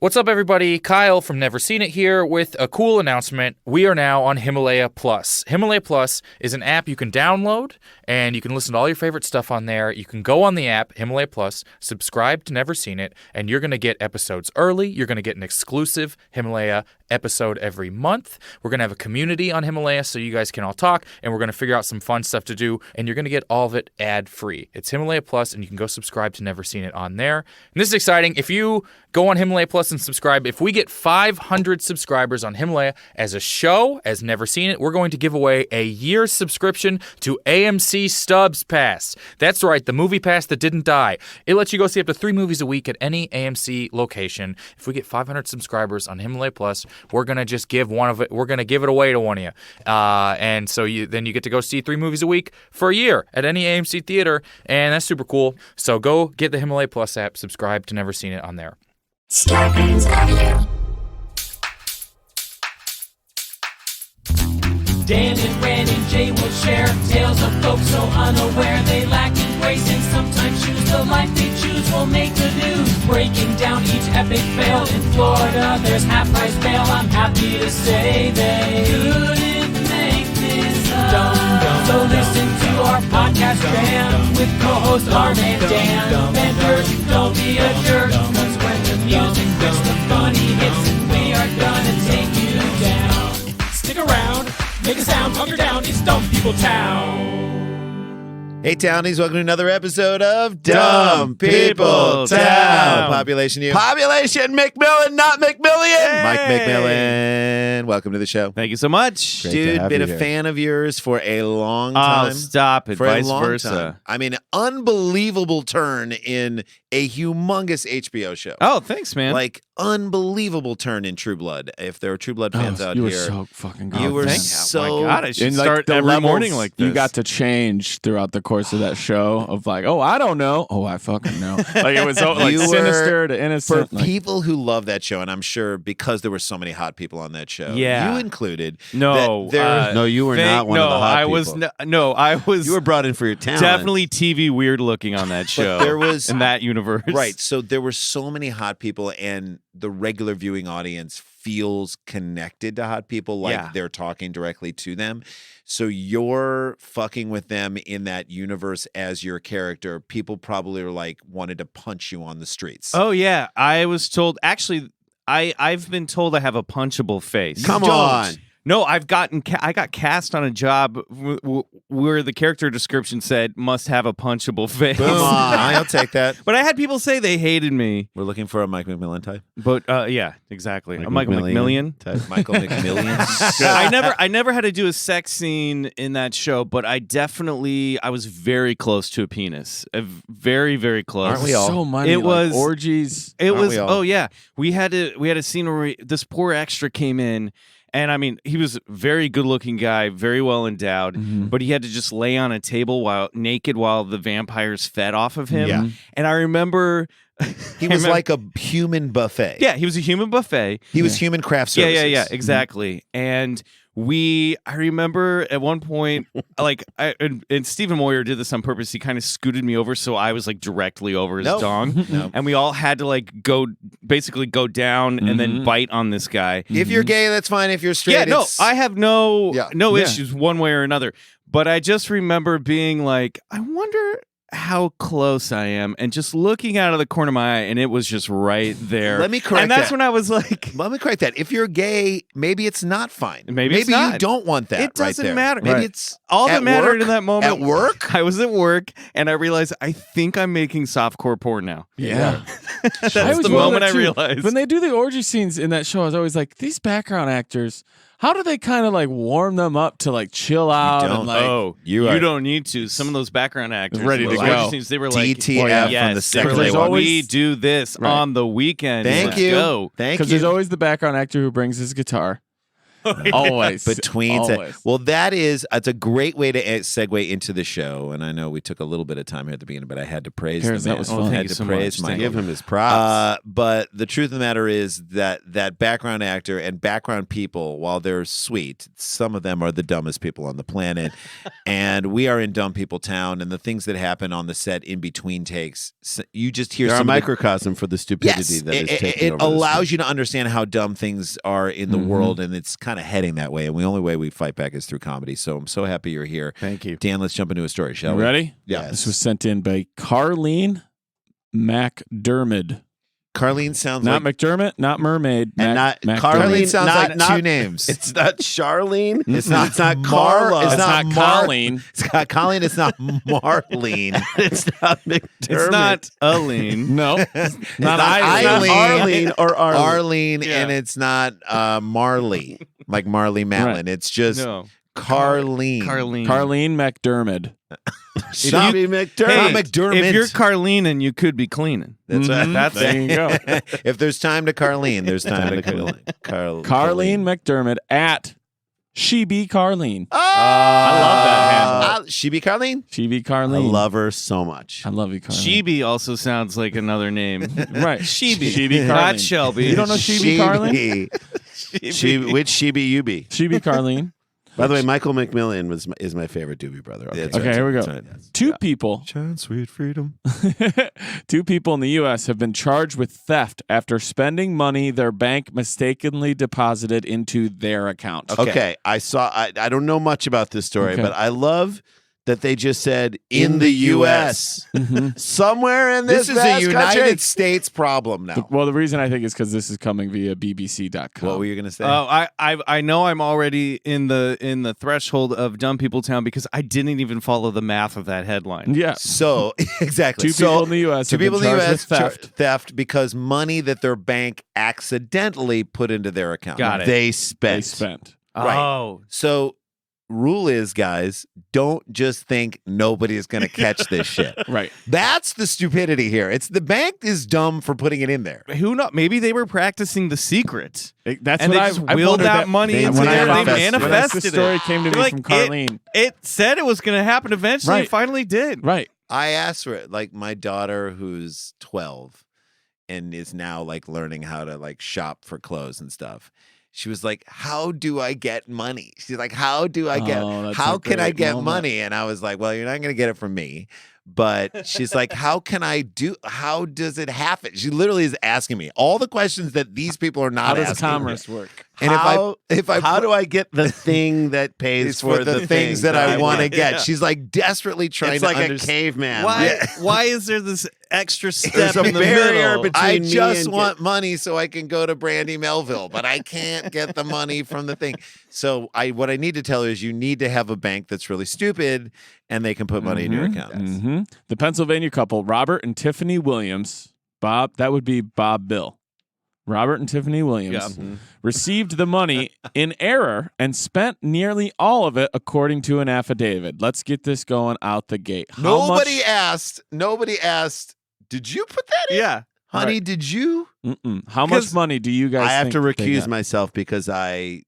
What's up, everybody? Kyle from Never Seen It here with a cool announcement. We are now on Himalaya Plus. Himalaya Plus is an app you can download, and you can listen to all your favorite stuff on there. You can go on the app, Himalaya Plus, subscribe to Never Seen It, and you're going to get episodes early. You're going to get an exclusive Himalaya episode every month. We're going to have a community on Himalaya so you guys can all talk, and we're going to figure out some fun stuff to do, and you're going to get all of it ad-free. It's Himalaya Plus, and you can go subscribe to Never Seen It on there. And this is exciting. If you go on Himalaya Plus and subscribe, if we get 500 subscribers on Himalaya as a show, as Never Seen It, we're going to give away a year's subscription to AMC Stubs Pass. That's right, the movie pass that didn't die. It lets you go see up to 3 movies a week at any AMC location. If we get 500 subscribers on Himalaya Plus, we're going to just give one of it. We're going to give it away to one of you. And so then you get to go see 3 movies a week for a year at any AMC theater, and that's super cool. So go get the Himalaya Plus app, subscribe to Never Seen It on there. Starburns Audio. Dan and Ren and Jay will share tales of folks so unaware they lack in grace and sometimes choose the life they choose will make the news. Breaking down each epic fail in Florida, there's half-price bail. I'm happy to say they couldn't make this up. So listen to our podcast jam with co-host Arm and Dan. Bender, don't be a jerk, 'cause when the music hits, the funny hits, and we are gonna take you down. Stick around. Make a sound, hunker down, it's Dumb People Town. Hey, Townies, welcome to another episode of Dumb People Town. Population you. Population McMillian, not McMillian. Hey. Mike McMillian, welcome to the show. Thank you so much. Great Dude, been a fan of yours for a long time. Oh, stop it. For Vice a long versa. time. I mean, unbelievable turn in a humongous HBO show. Oh, thanks, man. Like, unbelievable turn in True Blood. If there are True Blood fans out you here. were so fucking good. You were thanks. so... Oh my God, I should And, like, start the every levels morning like this. You got to change throughout the course of that show of like, oh, I don't know. Oh, I fucking know. Like it was so, like You were- sinister to For innocent. Like, people who love that show, and I'm sure because there were so many hot people on that show, Yeah. you included. No, that there- No, you were not one no, of the hot I people. was no, I was You were brought in for your talent. definitely TV weird looking on that show. there was- in that universe. Right. So there were so many hot people, and the regular viewing audience feels connected to hot people like Yeah. they're talking directly to them. So you're fucking with them in that universe as your character. People probably are like wanted to punch you on the streets. Oh yeah, I was told. Actually, I've been told I have a punchable face. Come Don't. on. No, I got cast on a job where the character description said must have a punchable face. Come on, I'll take that. But I had people say they hated me. We're looking for a Mike McMillian type. But yeah, exactly. Like I'm Michael McMillian. Type Michael McMillian. I never had to do a sex scene in that show, but I was very close to a penis. Very, very close. Aren't we all? so many It like, was- orgies. It Aren't was we all? oh yeah. We had a scene where this poor extra came in. And I mean, he was a very good-looking guy, very well endowed, but he had to just lay on a table naked while the vampires fed off of him. Yeah. And I remember He was like a human buffet. yeah, he was a human buffet. He was human craft services. Yeah, exactly. And I remember at one point, like, and Stephen Moyer did this on purpose. He kind of scooted me over so I was like directly over his Nope. dong, Nope. and we all had to like basically go down and then bite on this guy. If you're gay, that's fine. If you're straight, Yeah, no, it's... I have no Yeah. issues one way or another. But I just remember being like, I wonder how close I am, and just looking out of the corner of my eye, and it was just right there. Let me correct And that's that. when I was like, Let me correct that. If you're gay, maybe it's not fine. Maybe it's you not. don't want that. It doesn't right there. matter. Maybe Right. it's all that at mattered work, in that moment. At work? I was at work, and I realized I think I'm making softcore porn now. Yeah. That's I was the wondering moment I too. realized. When they do the orgy scenes in that show, I was always like, these background actors, how do they kind of like warm them up to like chill out don't. and like You you are- don't need to. Some of those background actors Ready were to like, go. They were like, DTF yes, from the they were second like, they walk. we do this Right. on the weekend. Thank Let's you. Go. Thank because you. there's always the background actor who brings his guitar. Always. Between Always. well, that's a great way to segue into the show. And I know we took a little bit of time here at the beginning, but I had to praise Harris, the man. that was I fun. had Thank to you so praise much. Michael. Thank Give him his props. But the truth of the matter is that background actor and background people, while they're sweet, some of them are the dumbest people on the planet. And we are in Dumb People Town, and the things that happen on the set in between takes, you just hear They're a some of the- microcosm for the stupidity that is taking it over. allows you to understand how dumb things are in the world, and it's kind of heading that way. And the only way we fight back is through comedy. So I'm so happy you're here. Thank you. Dan, let's jump into a story, shall You we? ready? Yes. This was sent in by Carleen Carleen sounds Not like McDermott, not Mermaid. And Mac, not McDermott. Carleen sounds not- like not- two names. It's not Charlene. It's not Carla. Marla. It's not Colleen. It's not Colleen. It's not Marlene. It's not McDermott. It's not Aline. No, not not Eileen. Eileen. Arlene or Arlene. Arlene, Yeah. and it's not Marley, like Marley Matlin. Right. It's just No. Carleen. Carleen. Carleen McDermott. Shoppy McDermott. Hey, McDermott. if you're Carleening, you could be cleaning. That's right. Mhm. There you go. If there's time to Carleen, there's time to Carleen. Carleen McDermott at She Be Carleen. Oh, I love that handle. She be Carleen. She Be I Carleen. love her so much. I love you, Carleen. Shebe also sounds like another name. Right. Shebe. She Be Carleen. Not Shelby. You don't know She Be Carleen? Which Shebe you be? She Be Carleen. By the way, Michael McMillian is my favorite Doobie Brother. Okay. That's Okay, right. here we go. That's right. Two people Sweet freedom. Two people in the U.S. have been charged with theft after spending money their bank mistakenly deposited into their account. Okay, I don't know much about this story, Okay. but I love that they just said in the U.S. Somewhere in This this, is a vast United country. States problem now. Well, the reason I think is because this is coming via BBC.com. What were you going to say? Oh, I know I'm already in the threshold of Dumb People Town because I didn't even follow the math of that headline. Yeah. So exactly. Two people in the U.S. Two have been people in the charged U.S. with theft. theft because money that their bank accidentally put into their account. Got it. They They spent. spent. Right. Oh, So rule is, guys, don't just think nobody is going to catch this shit. Right. That's the stupidity here. It's the bank is dumb for putting it in there. who knows? Maybe they were practicing the secret. That's And what they I just I willed wondered that money they- into when I there. They found this- when manifested this story it. came to me They're from like, Carleen. It said it was going to happen eventually. Right. It finally did. Right. I asked for it. Like my daughter, who's 12 and is now like learning how to like shop for clothes and stuff. She was like, "How do I get money?" She's like, "How do I get? Oh, that's how a can I great get moment. money?" And I was like, "Well, you're not going to get it from me." But she's like, "How can I do? How does it happen?" She literally is asking me all the questions that these people are not How does asking. commerce work? And how if do I get the thing that pays it's for the things that I want to get. Yeah. She's like desperately trying It's to like a understand. caveman. Why is there this extra step There's a in the barrier middle? between I me just and want money so I can go to Brandy Melville, but I can't get the money from the thing. So what I need to tell you is you need to have a bank that's really stupid and they can put money in your account. Mm-hmm. The Pennsylvania couple, Robert and Tiffany Williams, that would be Bob Bill. Robert and Tiffany Williams received the money in error and spent nearly all of it, according to an affidavit. Let's get this going out the gate. Nobody asked, did you put that in? Yeah. Honey, Right. did you? How much money do you guys I have think to they recuse got? myself because I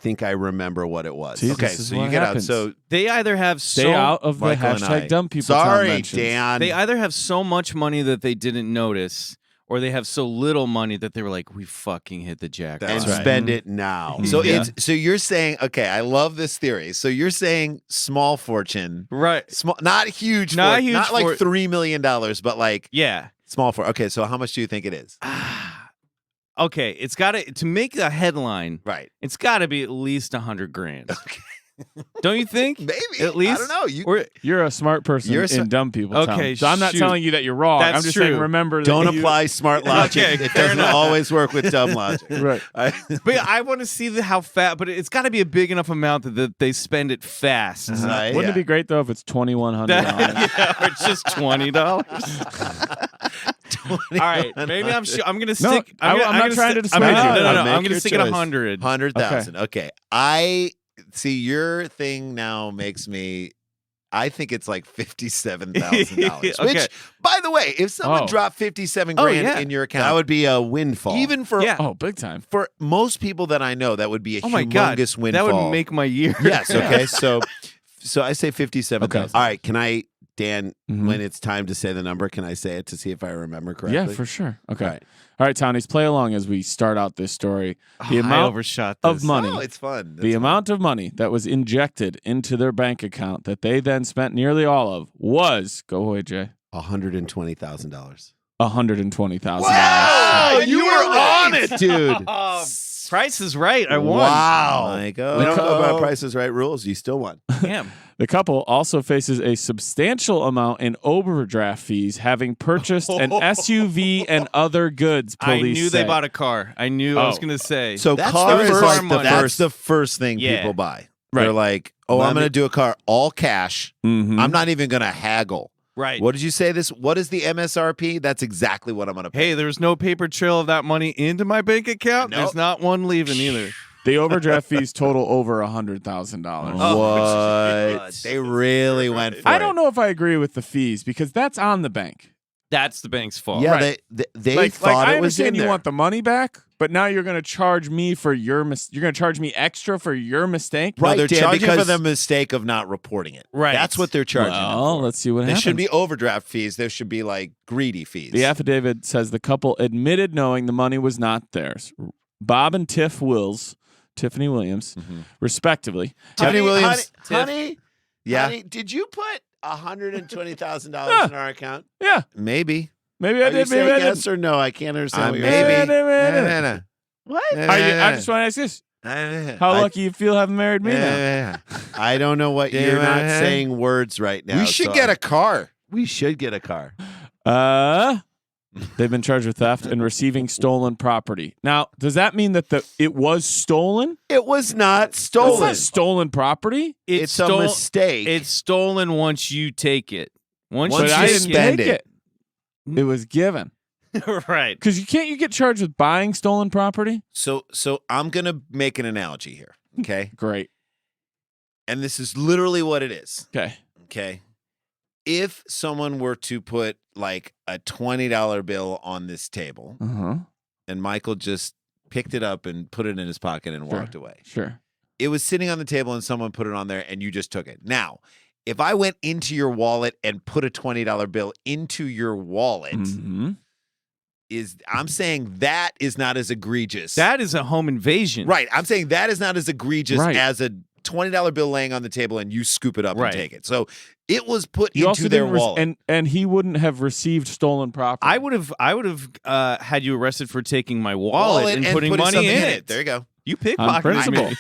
think I remember what it was. See, Okay, this is so you what get happens. out. So They either have Stay out of the Michael and I- hashtag dumb people Sorry, conventions. Dan. They either have so much money that they didn't notice, or they have so little money that they were like, "We fucking hit the jackpot." and That's right. spend it now. So Yeah. so you're saying, okay, I love this theory. So you're saying small fortune, Right. small, not huge, Not huge not like for- $3 million, but like Yeah. small for. Okay, so how much do you think it is? Okay, it's got to make a headline. Right. It's got to be at least $100,000. Don't you think? Maybe. At least. I don't know. You Or You're a smart person You're in dumb people. Okay, town. So I'm not shoot. telling you that you're wrong. That's I'm just true. saying remember that Don't you- apply smart logic. Okay, It fair doesn't enough. always work with dumb logic. Right. but I want to see how fast. But it's got to be a big enough amount that they spend it fast. Right? Wouldn't it be great though if it's $2,100? Yeah, or it's just $20. All right, maybe I'm gonna stick. I'm not gonna trying to I'm gonna- dissuade you. No, Make I'm gonna your stick at choice. 100. 100,000. Okay. I see your thing now makes me I think it's like $57,000. Okay. Which, by the way, if someone Oh. dropped 57 grand yeah. in your account, That would be a windfall. even for Yeah. Oh, big time. for most people that I know, that would be a Oh my God. humongous windfall. That would make my year. Yes. Okay. So I say 57,000. All right, can I, Dan, Mhm. when it's time to say the number, can I say it to see if I remember correctly? Yeah, for sure. Okay. All right. All right, Townies, play along as we start out this story. The I amount overshot this. of money. Oh, it's fun. The amount of money that was injected into their bank account that they then spent nearly all of was, go away, Jay, $120,000. $120,000. Wow, you were on it, dude. Price is right. I won. Wow. My We God. don't know about Price is Right rules. You still won. Damn. The couple also faces a substantial amount in overdraft fees, having purchased an SUV and other goods. I Police knew say. they bought a car. I knew I was Oh. going to say. So That's car the is first like money. that's the first thing Yeah. people buy. Right. They're like, oh, Let I'm going me- to do a car all cash. Mhm. I'm not even going to haggle. right. What did you say? What is the MSRP? That's exactly what I'm going to pay. Hey, there's no paper trail of that money into my bank account. Nope. There's not one leaving either. The overdraft fees total over $100,000. What? They really went for I it. don't know if I agree with the fees because that's on the bank. That's the bank's fault. Yeah, Right. they thought I it was understand in you there. want the money back, but now you're going to charge me for your you're going to charge me extra for your mistake. No, Right, they're Dan, charging for because- the mistake of not reporting it. Right. That's what they're charging. them Well, for. let's see what There happens. should be overdraft fees. There should be like greedy fees. The affidavit says the couple admitted knowing the money was not theirs. Bob and Tiffany Williams, respectively. Tiffany Williams. Honey, Yeah. honey, did you put $120,000 in our account? Yeah, Maybe. maybe I Are you did. Maybe saying I yes didn't. or no? I can't understand what you're Maybe. saying. Maybe. What? I just want to ask this: How lucky you feel having married me now? I don't know what Yeah, you're not man. saying words right now. We should so get a car. We should get a car. They've been charged with theft and receiving stolen property. Now, does that mean that it was stolen? It was not It's stolen. not stolen property. It's a mistake. It's stolen once you take it. Once Once you But you I take didn't spend take it. it. It was given. right. Because you get charged with buying stolen property. So I'm gonna make an analogy here. Okay. Great. And this is literally what it is. Okay. Okay. If someone were to put like a $20 bill on this table Uh-huh. and Michael just picked it up and put it in his pocket and Sure. walked away, Sure. it was sitting on the table and someone put it on there and you just took it. Now, if I went into your wallet and put a $20 bill into your wallet, Mm-hmm. I'm saying that is not as egregious. That is a home invasion. Right. I'm saying that is not as egregious Right. as a $20 bill laying on the table and you scoop it up Right. and take it. So it was put You also into their didn't wallet. and he wouldn't have received stolen property. I would have had you arrested for taking my wallet and putting money something in it. There you go. You on pickpocketed principle. me.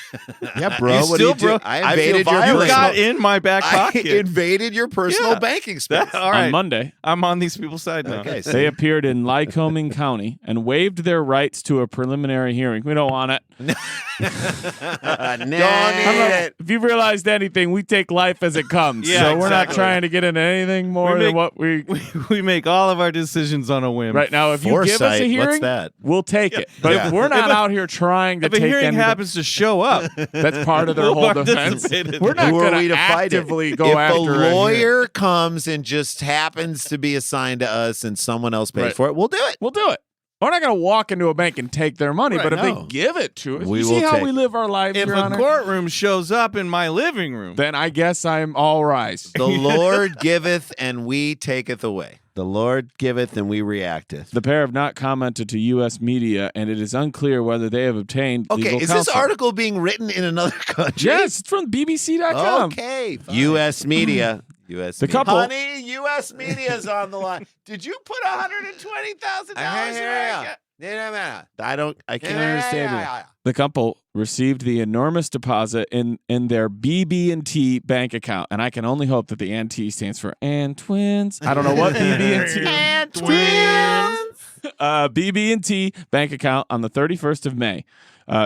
yeah, bro. You what still do you do? broke- I I feel invaded your violated. You got personal. in my back I pocket. invaded your personal Yeah. banking space. All right. On Monday, I'm on these people's side now. Okay, they appeared in Lycoming County and waived their rights to a preliminary hearing. We don't want it. Don't need I'm not- it. If you've realized anything, we take life as it comes. Yeah, so we're not exactly. trying to get into anything more We than make- what we We make all of our decisions on a whim. right now. If you give us a Foresight, hearing, what's that? we'll take it. But Yeah. if we're not If a- out here trying to If a take hearing anything, happens to show up, that's part of their we'll whole defense. participate in We're it. not Who are going we to to fight it? actively go If after a hearing. lawyer comes and just happens to be assigned to us and someone else pays Right. for it, we'll do it. We'll do it. We're not going to walk into a bank and take their money, Right, but if no. they give it to us, We you will see how take we live our lives, If Your a Honor? courtroom shows up in my living room, Then I guess I'm all rise. The Lord giveth and we taketh away. The Lord giveth and we reacteth. The pair have not commented to U.S. media, and it is unclear whether they have obtained Okay, legal is counsel. this article being written in another country? Yes, it's from BBC.com. Okay. Fine. U.S. media. U.S. The media. couple- Honey, U.S. media's on the line. Did you put $120,000 in our account? I can't understand you. The couple received the enormous deposit in their BB&T bank account, and I can only hope that the N-T stands for and twins. I don't know what BB&T. And twins. BB&T bank account on the 31st of May.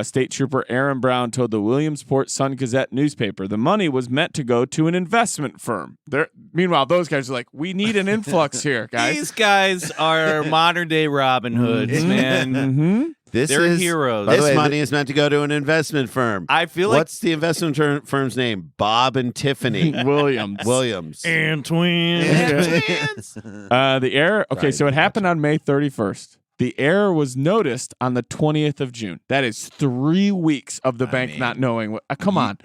State Trooper Aaron Brown told the Williamsport Sun-Gazette newspaper the money was meant to go to an investment firm. Meanwhile, those guys are like, we need an influx here, guys. these guys are modern day Robin Hoods, man. Mm-hmm. They're heroes. By the This way, money is meant to go to an investment firm. I feel like What's the investment firm's name? Bob and Tiffany Williams. and twins. The error. Okay, so it happened on May 31st. The error was noticed on the 20th of June. That is 3 weeks of the bank not knowing what. Come on.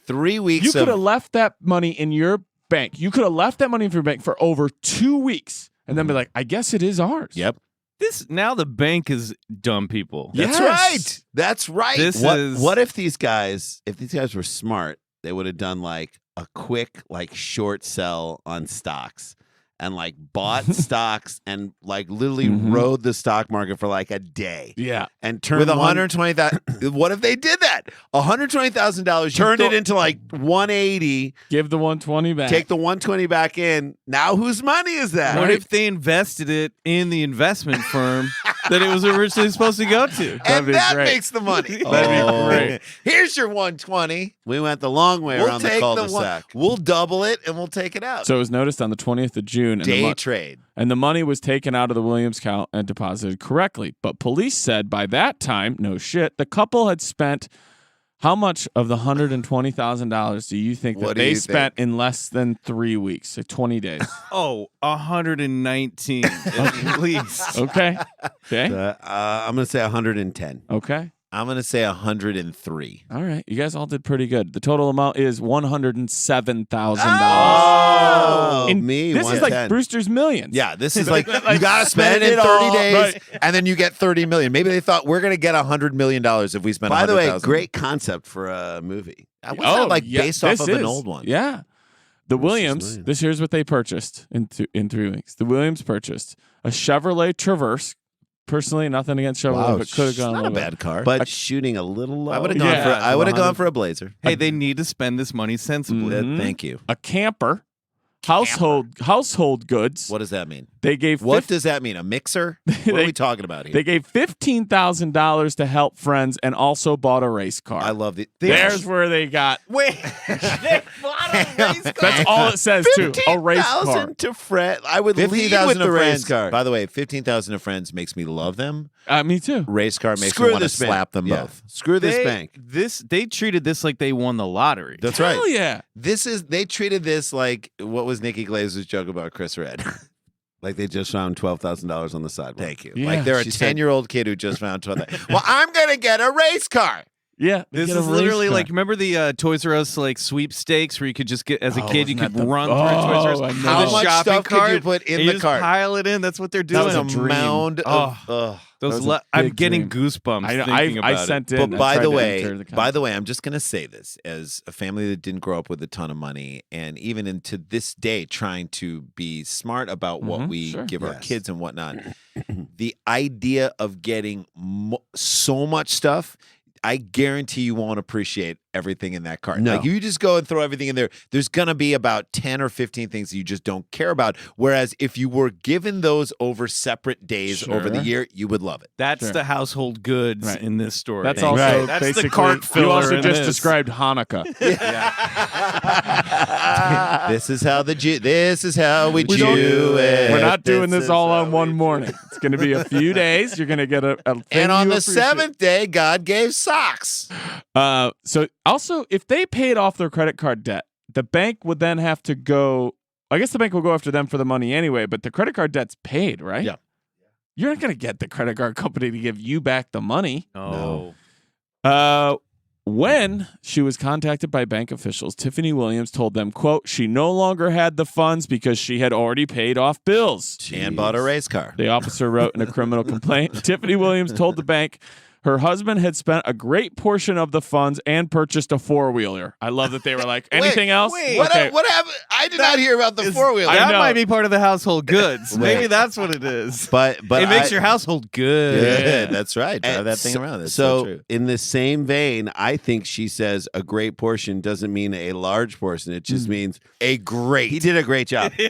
3 weeks You could have of left that money in your bank. You could have left that money in your bank for over 2 weeks and then be like, I guess it is ours. Yep. Now the bank is dumb people. That's right. That's right. This what, is- what if these guys were smart, they would have done like a quick short sell on stocks and bought stocks and literally rode the stock market for a day. Yeah. And turned With 120,000. What if they did that? $120,000. turned it into 180. Give the 120 back. Take the 120 back in. Now whose money is that? What if they invested it in the investment firm that it was originally supposed to go to? and be that great. makes the money. That'd be great. Here's your 120. We went the long way We'll around the take cul-de-sac. We'll double it and we'll take it out. So it was noticed on the 20th of June. And Day trade. And the money was taken out of the Williams account and deposited correctly. But police said by that time, no shit, the couple had spent how much of the $120,000 do you think that What do they you spent in less than 3 weeks, 20 days? 119 at least. Okay. Okay. I'm going to say 110. Okay. I'm going to say 103. All right. You guys all did pretty good. The total amount is $107,000. Oh, In- me, This is like 110. Brewster's Millions. Yeah, this is like you got to spend it in 30 days, and then you get 30 million. Maybe they thought we're going to get $100 million if we spend. By the way, 100,000. great concept for a movie. Was that like based off this of an is. old one? Yeah. The Williams, Millions. this here's what they purchased in 3 weeks. The Williams purchased a Chevrolet Traverse. Personally, nothing against Chevrolet, Wow, but could have gone not a a little bad bit. car. But shooting a little low. I would have gone Yeah, for. I would have 100. gone for a Blazer. Hey, they need to spend this money sensibly. Mhm. Thank you. A camper, household goods. What does that mean? They gave What does that mean? A mixer? What are we talking about here? They gave $15,000 to help friends and also bought a race car. I love the. There's where they got. Wait, they bought a race car. That's all it says too. A race car. 15,000 to Fred. I would lead with 15,000 the of race friends. car. By the way, 15,000 of friends makes me love them. Me too. Race car makes Screw me want to this bank. slap them Yeah. both. Screw this bank. They treated this like they won the lottery. That's right. Hell yeah. They treated this like what was Nikki Glaser's joke about Chris Red? Like they just found $12,000 on the sidewalk. Thank you. Yeah. Like they're a She said- 10-year-old kid who just found 12. Well, I'm gonna get a race car. Yeah. This Get a is race literally car. like, remember the Toys R Us like sweepstakes where you could just get, as a kid, you wasn't could that the- run through Toys R Us Oh, I with know. How a much shopping stuff could cart, you put in and you the just cart? pile it in. That's what they're That doing. was a dream. mound of. I'm big getting dream. goosebumps thinking about I sent it. in. But I by tried the to way, enter the I'm just gonna say this as a family that didn't grow up with a ton of money, and even into this day, trying to be smart about what we sure. give our Yes. kids and whatnot. The idea of getting so much stuff, I guarantee you won't appreciate everything in that cart. No. Like if you just go and throw everything in there, there's gonna be about 10 or 15 things that you just don't care about. Whereas if you were given those over separate days over the Sure. year, you would love it. That's Sure. the household goods Right. in this story. That's Thank also you. That's the basically cart you filler also in just this. described Hanukkah. This is how we We Jew don't- it. We're not doing This this is all how on one we morning. It's going to be a few days. You're going to get a thing And on you the appreciate. 7th day, God gave socks. So also, if they paid off their credit card debt, the bank would then have to go. I guess the bank will go after them for the money anyway, but the credit card debt's paid, right? Yeah. You're not going to get the credit card company to give you back the money. No. When she was contacted by bank officials, Tiffany Williams told them, quote, she no longer had the funds because she had already paid off bills. And bought a race car. The officer wrote in a criminal complaint. Tiffany Williams told the bank her husband had spent a great portion of the funds and purchased a four-wheeler. I love that they were like, anything else? What, Okay. what happened? I did not hear about the four-wheeler. I That know. might be part of the household goods. Wait. Maybe that's what it is. But It makes your household good. Good. That's right. Drive that thing around. That's so true. in the same vein, I think she says a great portion doesn't mean a large portion. It just means A great. he did a great job. He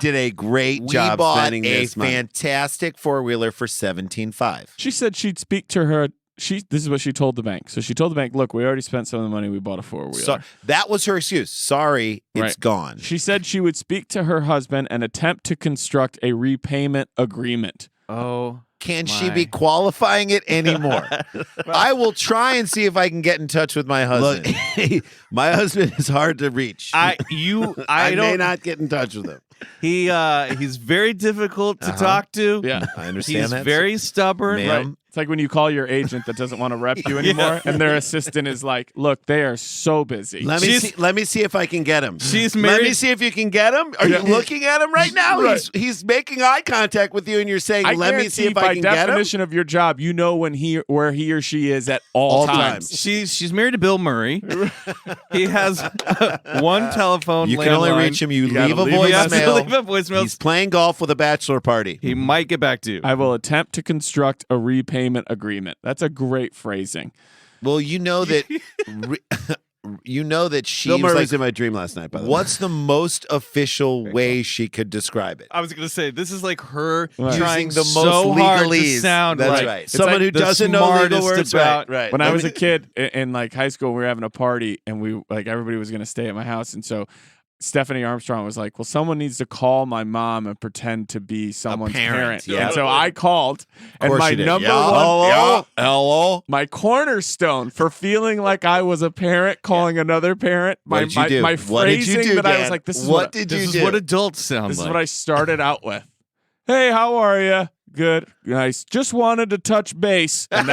did a great We job bought spending a this money. fantastic four-wheeler for $17,500. She said she'd speak to her. This is what she told the bank. So she told the bank, look, we already spent some of the money. We bought a four-wheeler. So that was her excuse. Sorry, it's Right. gone. She said she would speak to her husband and attempt to construct a repayment agreement. Oh. Can she my. be qualifying it anymore? I will try and see if I can get in touch with my Look, husband. my husband is hard to reach. I may don't. not get in touch with him. He's very difficult to talk to. Yeah. I understand He's that. very stubborn. Ma'am. Right. It's like when you call your agent that doesn't want to rep you anymore, and their assistant is like, "Look, they are so busy." Let me see if I can get him. She's Let married. me see if you can get him. Are you looking at him right now? Right. He's making eye contact with you, and you're saying, I "Let me see guarantee if by I can get him." definition of your job, you know where he or she is at all times. She's married to Bill Murray. He has one telephone. You can only landline. reach him. You gotta leave a leave a You have to voicemail. leave a voicemail. He's playing golf with a bachelor party. He might get back to you. I will attempt to construct a repayment agreement. That's a great phrasing. Well, you know that you know that she Bill was Murray like, was in my dream last night. By the way, what's the most official way she could describe it? I was gonna say this is like her Right. trying Using the so most hard to legalese. sound That's like right. someone like who the doesn't know legal smartest words. about. Right. When I was a kid in like high school, we were having a party, and we like everybody was going to stay at my house, and so Stephanie Armstrong was like, "Well, someone needs to call my mom and pretend to be someone's parent, yeah. And so I called, and course my you did. number Yeah. one, Hello. my cornerstone for feeling like I was a parent calling another parent, What did you do? my What did you phrasing do, that I was Dan? like, "This is What did you This do? is what adults sound This like. is what I started out with. Hey, how are you? Good. Nice. Just wanted to touch base. And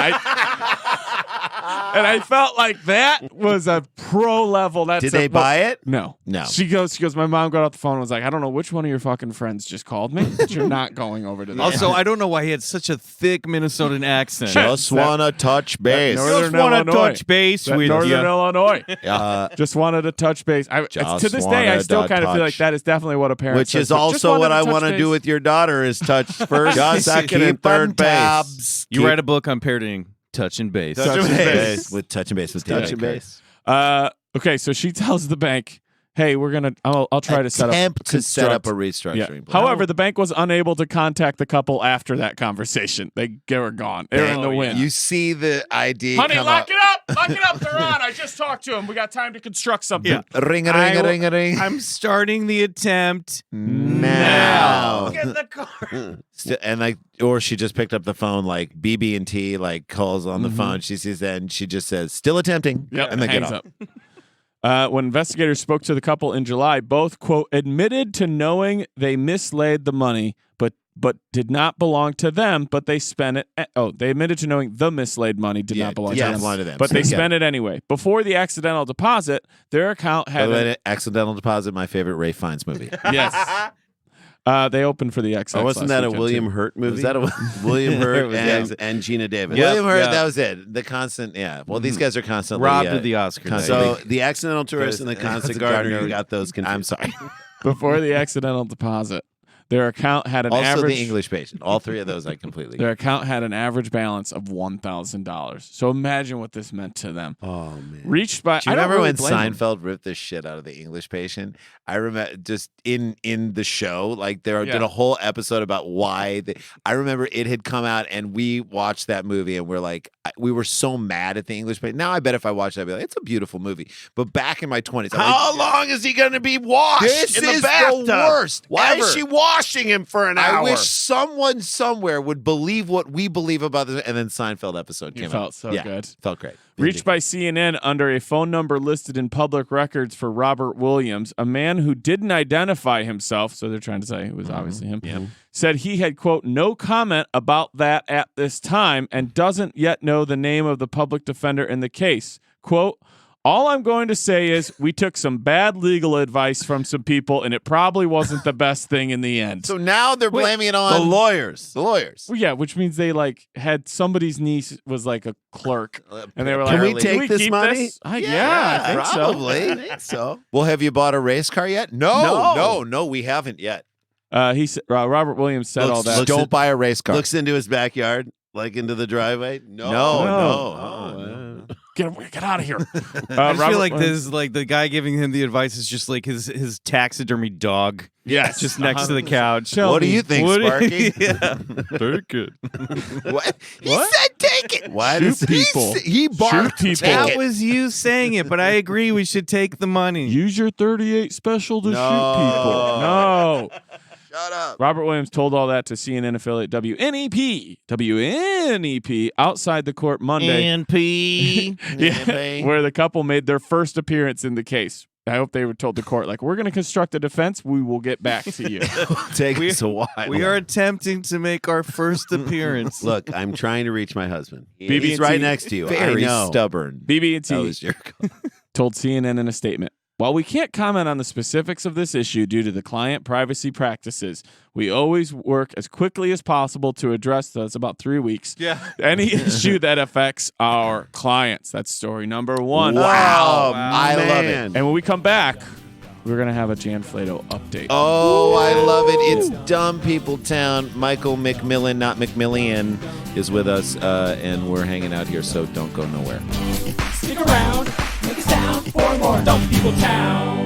I felt like that was a pro level. That's Did they buy it? No. No. She goes, my mom got off the phone and was like, I don't know which one of your fucking friends just called me, but you're not going over to that. Also, I don't know why he had such a thick Minnesotan accent. Just want to touch base. Northern Just want to Illinois. touch base That with Northern you. Illinois. Uh, Just wanted to touch base. Just To this day, I wanted still to kind of feel like touch. that is definitely what a parent Which says, is but just also wanted what I touch want to base. do with your daughter: is touch first, second, and third base. You write a book on parenting, touching base. Touching base. with touching base with Touching David. base. Okay, so she tells the bank, "Hey, I'll try to set up Attempt to set up a construct." restructuring plan. However, the bank was unable to contact the couple after that conversation. They were gone. They were in the wind. You see the ID Honey, come lock up. it up! Lock it up! They're on. I just talked to them. We got time to construct something. Yeah. Ring a ring a ring a ring. I'm starting the attempt Now. Get the car. And like, or she just picked up the phone, like BB&T, like calls on the phone. She sees that and she just says, "Still attempting." Yep, and then hangs get off. up. When investigators spoke to the couple in July, both, quote, admitted to knowing they mislaid the money, but did not belong to them, but they spent it. They admitted to knowing the mislaid money did not belong to yes. them, belong to them. but they Yeah. spent it anyway. Before the accidental deposit, their account By had the way, Accidental Deposit, my favorite Ray Fiennes movie. yes. They opened for the XX. Or wasn't last that a weekend, William too. Hurt movie? Was that a William Hurt Was and, that- and Gina Davis? William Hurt? yeah. That was it. The constant, yeah. Well, these guys are constantly Robbed of the Oscar. constantly- So the accidental tourist and the constant gardener, you got those confused. I'm sorry. Before the accidental deposit, their account had an Also, average. the English patient. All three of those I completely. Their account had an average balance of $1,000. So imagine what this meant to them. Oh man. Reached by. Do you I don't remember really when blame them. Seinfeld ripped the shit out of the English patient? I remember just in the show, like they did a whole episode about why. I remember it had come out and we watched that movie and we're like, we were so mad at the English patient. Now I bet if I watched that, I'd be like, it's a beautiful movie. But back in my 20s, I'm like, How long is he going to be washed This in the is the bathtub? worst Why ever. is she washing him for an hour? I wish someone somewhere would believe what we believe about this. And then Seinfeld episode came You out. felt so good. Felt great. Reached by CNN under a phone number listed in public records for Robert Williams, a man who didn't identify himself, so they're trying to say it was obviously him, said he had, quote, no comment about that at this time and doesn't yet know the name of the public defender in the case. Quote, all I'm going to say is we took some bad legal advice from some people, and it probably wasn't the best thing in the end. So now they're blaming it on the lawyers. The lawyers. Well, yeah, which means they like had somebody's niece was like a clerk, and they were like, Can we Apparently. take this keep money? this? Yeah, I think probably. so. I think so. Well, have you bought a race car yet? No, we haven't yet. He said, Robert Williams said all that. Don't buy a race car. Looks into his backyard, like into the driveway. No. No. Get out of here. I just Robert feel like Williams- this, like the guy giving him the advice is just like his taxidermy dog, Yes, just next to the couch. What do you think, What do Sparky? yeah. Very good. What? He said take it. Why Shoot does people. he barked? Shoot people. Take That it. was you saying it, but I agree we should take the money. Use your 38 special to shoot people. No. Shut up. Robert Williams told all that to CNN affiliate WNEP outside the court Monday. NP. Yeah, where the couple made their first appearance in the case. I hope they were told to court, like, we're going to construct a defense. We will get back to you. Take us a while. We are attempting to make our first appearance. Look, I'm trying to reach my husband. BB&T, He's right next to you. Very I know. stubborn. That BB&T was your told CNN in a statement, while we can't comment on the specifics of this issue due to the client privacy practices, we always work as quickly as possible to address, that's about 3 weeks, any issue that affects our clients. That's story number one. Wow. I love it. And when we come back, we're going to have a Jan Flato update. Oh, I love it. It's Dumb People Town. Michael McMillian, not McMillian, is with us, and we're hanging out here, so don't go nowhere. Stick around, make a sound for more Dumb People Town.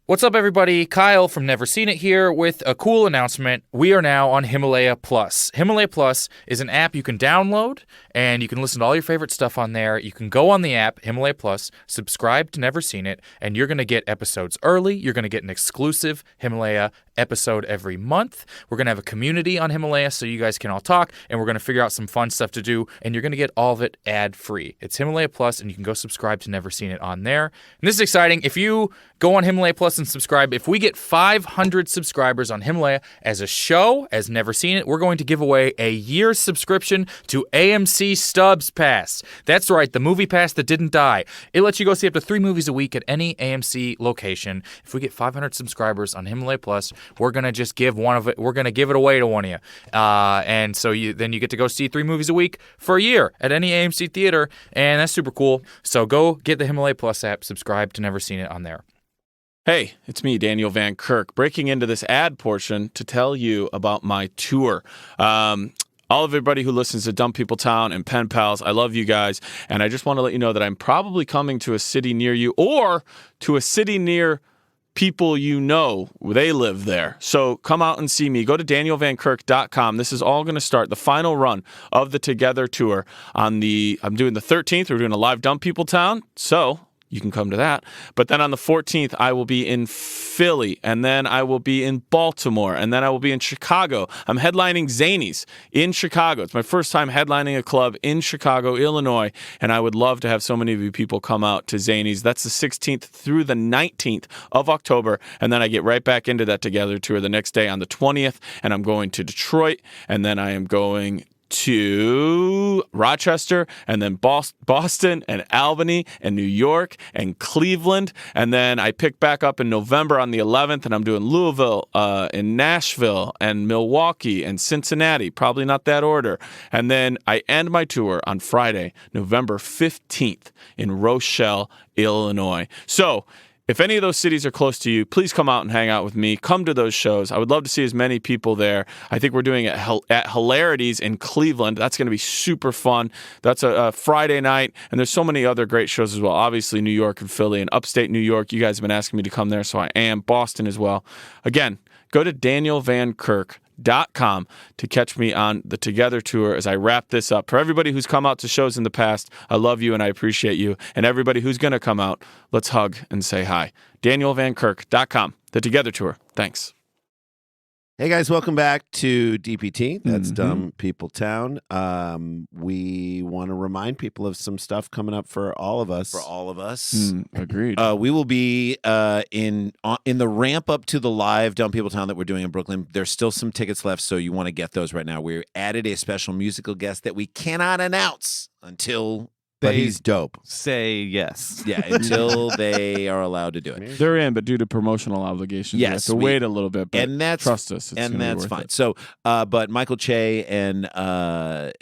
What's up, everybody? Kyle from Never Seen It here with a cool announcement. We are now on Himalaya Plus. Himalaya Plus is an app you can download, and you can listen to all your favorite stuff on there. You can go on the app, Himalaya Plus, subscribe to Never Seen It, and you're going to get episodes early. You're going to get an exclusive Himalaya episode every month. We're going to have a community on Himalaya so you guys can all talk, and we're going to figure out some fun stuff to do, and you're going to get all of it ad-free. It's Himalaya Plus, and you can go subscribe to Never Seen It on there. And this is exciting. If you go on Himalaya Plus and subscribe, if we get 500 subscribers on Himalaya as a show, as Never Seen It, we're going to give away a year's subscription to AMC Stubs Pass. That's right, the movie pass that didn't die. It lets you go see up to 3 movies a week at any AMC location. If we get 500 subscribers on Himalaya Plus, we're going to just give one of it. We're going to give it away to one of you. And so then you get to go see 3 movies a week for a year at any AMC theater, and that's super cool. So go get the Himalaya Plus app, subscribe to Never Seen It on there. Hey, it's me, Daniel Van Kirk, breaking into this ad portion to tell you about my tour. All of everybody who listens to Dumb People Town and Pen Pals, I love you guys, and I just want to let you know that I'm probably coming to a city near you or to a city near people you know. They live there. So come out and see me. Go to danielvankirk.com. This is all going to start the final run of the Together Tour I'm doing the 13th. We're doing a live Dumb People Town, so you can come to that. But then on the 14th, I will be in Philly, and then I will be in Baltimore, and then I will be in Chicago. I'm headlining Zanies in Chicago. It's my first time headlining a club in Chicago, Illinois, and I would love to have so many of you people come out to Zanies. That's the 16th through the 19th of October, and then I get right back into that Together Tour the next day on the 20th, and I'm going to Detroit, and then I am going to Rochester, and then Boston and Albany and New York and Cleveland, and then I pick back up in November on the 11th, and I'm doing Louisville and Nashville and Milwaukee and Cincinnati, probably not that order, and then I end my tour on Friday, November 15th in Rochelle, Illinois. So if any of those cities are close to you, please come out and hang out with me. Come to those shows. I would love to see as many people there. I think we're doing it at Hilarities in Cleveland. That's going to be super fun. That's a Friday night, and there's so many other great shows as well. Obviously, New York and Philly and upstate New York. You guys have been asking me to come there, so I am. Boston as well. Again, go to danielvankirk.com to catch me on the Together Tour as I wrap this up. For everybody who's come out to shows in the past, I love you and I appreciate you. And everybody who's going to come out, let's hug and say hi. danielvankirk.com, the Together Tour. Thanks. Hey guys, welcome back to DPT. That's Dumb People Town. We want to remind people of some stuff coming up for all of us. Agreed. We will be in the ramp up to the live Dumb People Town that we're doing in Brooklyn. There's still some tickets left, so you want to get those right now. We added a special musical guest that we cannot announce until. But he's dope. Say yes. Yeah, until they are allowed to do it. They're in, but due to promotional obligations, we have to wait a little bit. But and that's trust us, it's and that's fine. It. So, but Michael Che and Aparna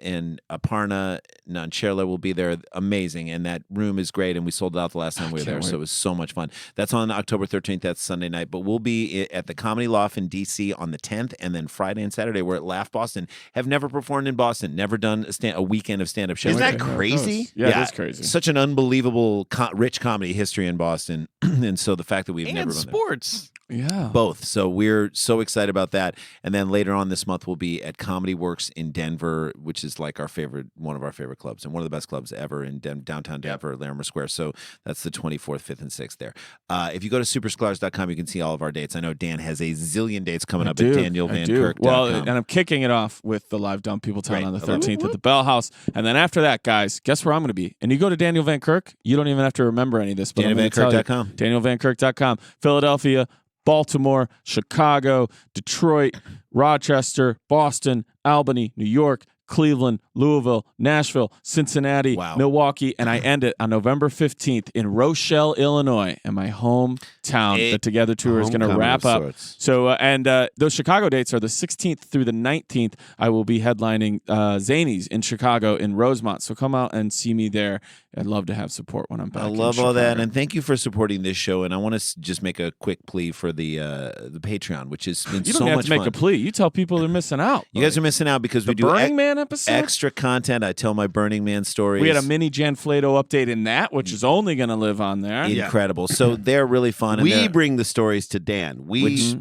Nancherla will be there. Amazing, and that room is great. And we sold it out the last time we were there, so it was so much fun. That's on October 13th. That's Sunday night. But we'll be at the Comedy Loft in DC on the 10th, and then Friday and Saturday we're at Laugh Boston. Have never performed in Boston. Never done a weekend of stand-up shows. Isn't that crazy? Yeah, that's crazy. Such an unbelievable rich comedy history in Boston, and so the fact that we've and never sports. Yeah. Both. So we're so excited about that. And then later on this month, we'll be at Comedy Works in Denver, which is like one of our favorite clubs and one of the best clubs ever in downtown Denver, Larimer Square. So that's the 24th, 5th, and 6th there. If you go to superscholars.com, you can see all of our dates. I know Dan has a zillion dates coming up at DanielVanKirk.com. Well, and I'm kicking it off with the live Dumb People Town on the 13th at the Bell House. And then after that, guys, guess where I'm going to be? And you go to Daniel Van Kirk, you don't even have to remember any of this. But DanielVanKirk.com. DanielVanKirk.com. Philadelphia, Baltimore, Chicago, Detroit, Rochester, Boston, Albany, New York, Cleveland, Louisville, Nashville, Cincinnati, Milwaukee, and I end it on November 15th in Rochelle, Illinois, in my hometown. The Together Tour is going to wrap up. So, those Chicago dates are the 16th through the 19th. I will be headlining Zanies in Chicago in Rosemont. So come out and see me there. I'd love to have support when I'm back. I love all that, and thank you for supporting this show. And I want to just make a quick plea for the Patreon, which has been so much fun. You don't have to make a plea. You tell people they're missing out. You guys are missing out because we do Burning Man episode? Extra content. I tell my Burning Man stories. We had a mini Jan Flato update in that, which is only going to live on there. Incredible. So they're really fun. We bring the stories to Dan.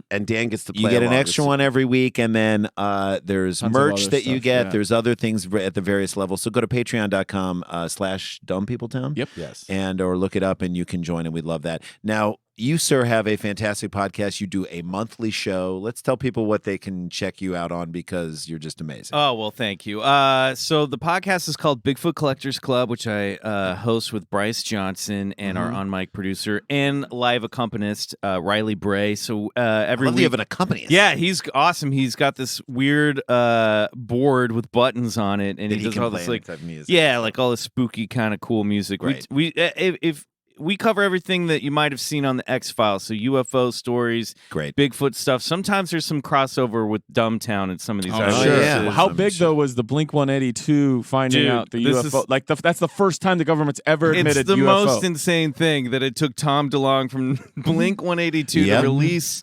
And Dan gets to play. You get an extra one every week, and then there's merch that you get. Yeah. There's other things at the various levels. So go to patreon.com/dumbpeopletown. Yep. Yes. Or look it up, and you can join, and we'd love that. Now, you, sir, have a fantastic podcast. You do a monthly show. Let's tell people what they can check you out on because you're just amazing. Oh, well, thank you. So the podcast is called Bigfoot Collectors Club, which I host with Bryce Johnson and our on-mic producer and live accompanist, Riley Bray. So every week... you have an accompanist. Yeah, he's awesome. He's got this weird board with buttons on it, and he does all this like all this spooky kind of cool music. Right. If we cover everything that you might have seen on the X-Files, so UFO stories, Bigfoot stuff. Sometimes there's some crossover with Dumbtown and some of these other sure. Yeah. How big, though, was the Blink-182 finding out the UFO? That's the first time the government's ever admitted UFO. It's the most insane thing that it took Tom DeLonge from Blink-182 to release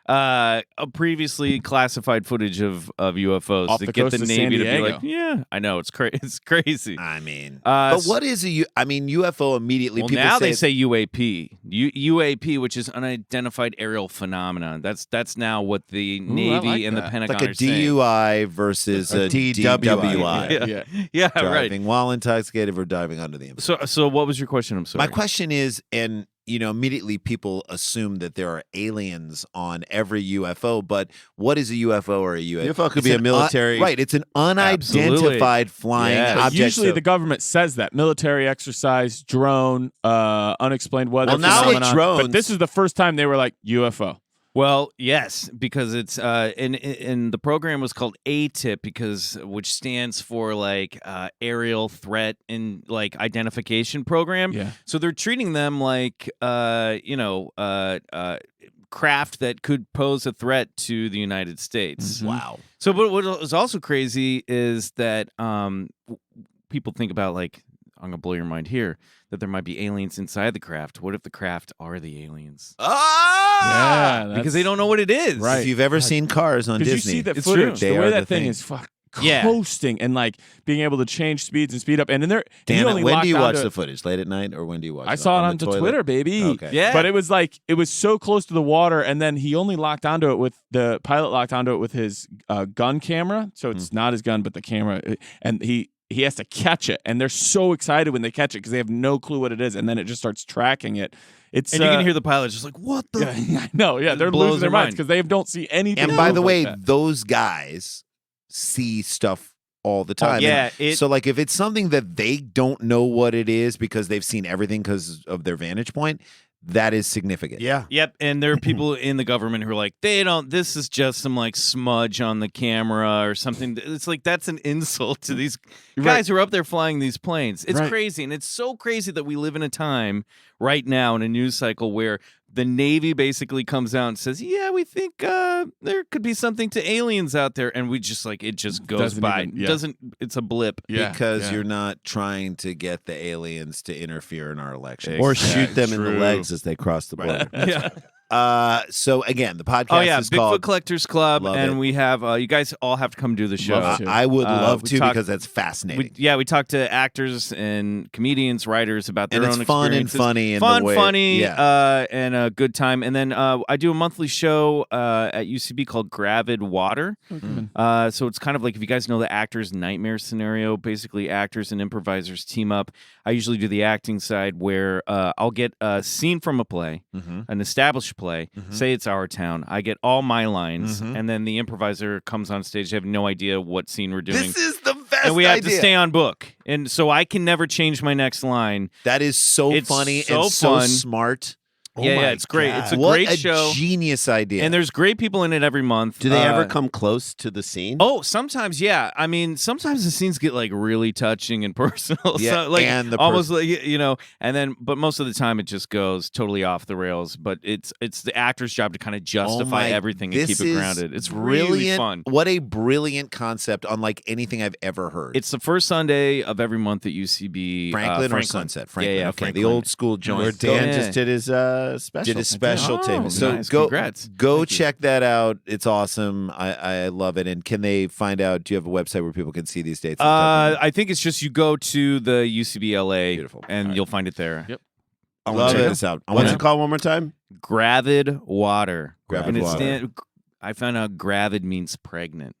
a previously classified footage of UFOs off to the get coast the of Navy San to be like, Diego. yeah, I know, it's crazy. I mean, but what is UFO immediately? Well, people now say they say UAP, UAP, which is unidentified aerial phenomenon. That's now what the Navy like and the that. Pentagon like a are saying. DUI versus a DWI. Yeah, driving while intoxicated or driving under the influence. So what was your question? I'm sorry. My question is, and immediately people assume that there are aliens on every UFO, but what is a UFO or a UAP? UFO could be a military. Right, it's an unidentified flying object. Usually the government says that. Military exercise, drone, unexplained weather Well, now phenomenon. it's drones. But this is the first time they were like, UFO. Well, yes, because it's and the program was called ATIP which stands for like aerial threat and like identification program. Yeah. So they're treating them like craft that could pose a threat to the United States. Mm-hmm. Wow. So what was also crazy is that people think about like, I'm gonna blow your mind here, that there might be aliens inside the craft. What if the craft are the aliens? Yeah, Because they don't know what it is. Right. If you've ever seen Cars on Because Disney, you see that It's footage, true. the They way are that the thing thing. is coasting and like being able to change speeds and speed up. And then there, and you Dan, only when locked do you watch onto the it. footage? Late at night or when do you watch it? I saw it On on the the toilet? Twitter, baby. Okay. Yeah. But it was so close to the water, and then he only locked onto it with the pilot locked onto it with his gun camera. So it's not his gun, but the camera, and he has to catch it, and they're so excited when they catch it because they have no clue what it is, and then it just starts tracking it. It's And you can hear the pilot just like, what the? Yeah, I know. Yeah, they're blows losing their their minds mind. because they don't see anything. And that by moves the like way, that. those guys see stuff all the time. yeah, And so like if it's something that they don't know what it is because they've seen everything because of their vantage point, that is significant. Yeah. Yep, and there are people in the government who are like, this is just some like smudge on the camera or something. It's like that's an insult to these guys who are up there flying these planes. It's Right. crazy, and it's so crazy that we live in a time right now in a news cycle where the Navy basically comes out and says, yeah, we think there could be something to aliens out there, and we just like, it just goes Doesn't by. even- yeah. Doesn't it's a blip. Yeah, Because yeah. you're not trying to get the aliens to interfere in our election. Or Yeah, shoot them in the true. legs as they cross the border. Yeah. So again, the podcast Oh yeah, is Bigfoot called Collectors Club, Love and it. we have you guys all have to come do the show. Love to. I would love we to talked- because that's fascinating. We talked to actors and comedians, writers about their And own it's fun and experiences. funny in fun, the way- funny, yeah. and a good time. And then I do a monthly show at UCB called Gravid Water. So it's kind of like if you guys know the actor's nightmare scenario. Basically, actors and improvisers team up. I usually do the acting side where I'll get a scene from a play, an established play. Say it's Our Town. I get all my lines, and then the improviser comes on stage. They have no idea what scene we're doing. This is the best and we have idea. to stay on book. And so I can never change my next line. That is so It's funny so and so fun. smart. Yeah, it's great. It's a What great a show. genius idea. And there's great people in it every month. Do they ever come close to the scene? Oh, sometimes, yeah. I mean, sometimes the scenes get like really touching and personal. Yeah, so, like and the almost like and then, but most of the time it just goes totally off the rails. But it's the actor's job to kind of justify everything and this keep it is grounded. It's really brilliant. fun. What a brilliant concept, unlike anything I've ever heard. It's the first Sunday of every month at UCB. Franklin or Sunset? Franklin. Yeah, Okay, Franklin. the old school joint. Where Dan Yeah. just did his special. Did a special Oh, table. So nice. go Congrats. go Thank you. check that out. It's awesome. I love it. And can they find out? Do you have a website where people can see these dates? and stuff? I think it's just you go to the UCB LA Beautiful. and All right. you'll find it there. Yep. I want love to check it. this out. I What's want it called one more time? Gravid Water. Gravid and Water. I found out gravid means pregnant.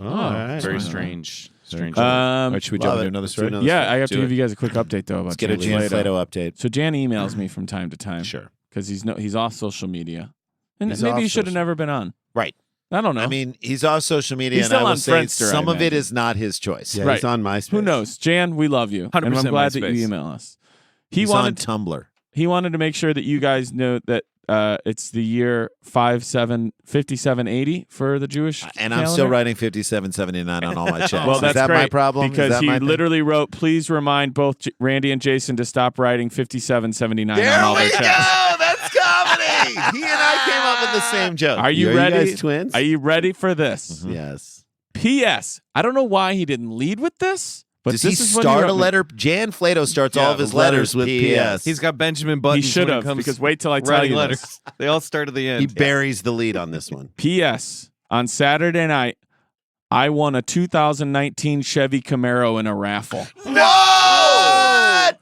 Oh, all right. Very Wow. strange. Strange. Should we Love jump into it. another Let's do story? another Yeah, story. I have to Do give it. you guys a quick update though about Let's get a Jan Jan Flato update. So Jan emails me from time to time. Sure. Because he's off social media, and He's maybe off he should have social- never been on. Right. I don't know. I mean, he's off social media, He's and I still will on say Friendster, I some of it imagine. is not his choice. Yeah, Right. he's on MySpace. who knows? Jan, we love you, and I'm 100% glad that MySpace. you email us. He He's wanted on Tumblr. he wanted to make sure that you guys know that it's the year 5780 for the Jewish And I'm calendar. still writing 5779 on all my checks. Well, Is that's that great my problem? Is because that he my thing? literally wrote, "Please remind both Randy and Jason to stop writing 5779 There on all we their go. checks." That's comedy. He and I came up with the same joke. Are you Are you ready? guys twins? Are you ready for this? Yes. P.S. I don't know why he didn't lead with this, but Does he this is what start wrote a me. letter? Jan Flato starts all of his letters with P.S. He's got Benjamin He Buttons. should when it have, comes because wait till I tell writing you letters. this. They all start at the end. He buries the lead on this one. P.S. On Saturday night, I won a 2019 Chevy Camaro in a raffle. No!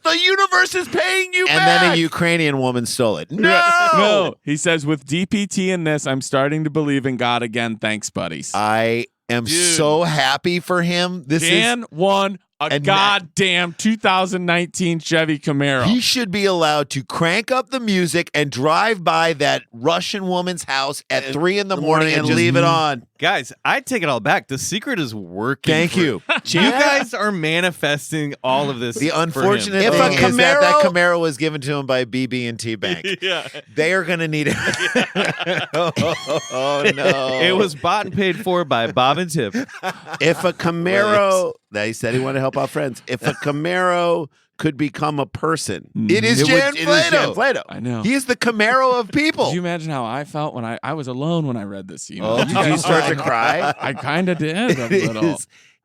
The universe is paying you And then a Ukrainian woman stole it. No! No, he says, with DPT in this, I'm starting to believe in God again. Thanks, buddies. I am so happy for him. This Dan won a And goddamn 2019 Chevy Camaro. He should be allowed to crank up the music and drive by that Russian woman's house at 3 in the morning and just leave it on. Guys, I take it all back. The secret is working. Thank for- you. You guys are manifesting all of this. The for him. unfortunate If thing a is that Camaro- Camaro was given to him by BB&T Bank. Yeah. They are going to need it. Oh, no. It was bought and paid for by Bob and Tip. If a Camaro, he said he wanted to help out friends. If a Camaro could become a person, It is Jan it is Jan Flato. Flato. I know. He is the Camaro of people. Did you imagine how I felt when I was alone when I read this email? Oh, did you start to cry? I kind of did a It little.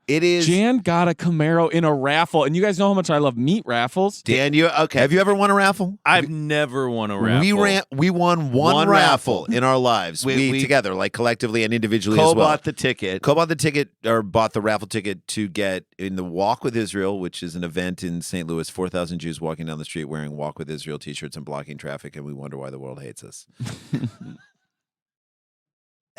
It is. Jan got a Camaro in a raffle, and you guys know how much I love meat raffles. Dan, you okay? Have you ever won a raffle? I've never won a raffle. We won one One raffle raffle. in our lives. We We- together, like collectively and individually Cole as well. bought the ticket. Cole bought the ticket or bought the raffle ticket to get in the Walk with Israel, which is an event in St. Louis. 4,000 Jews walking down the street wearing Walk with Israel t-shirts and blocking traffic, and we wonder why the world hates us.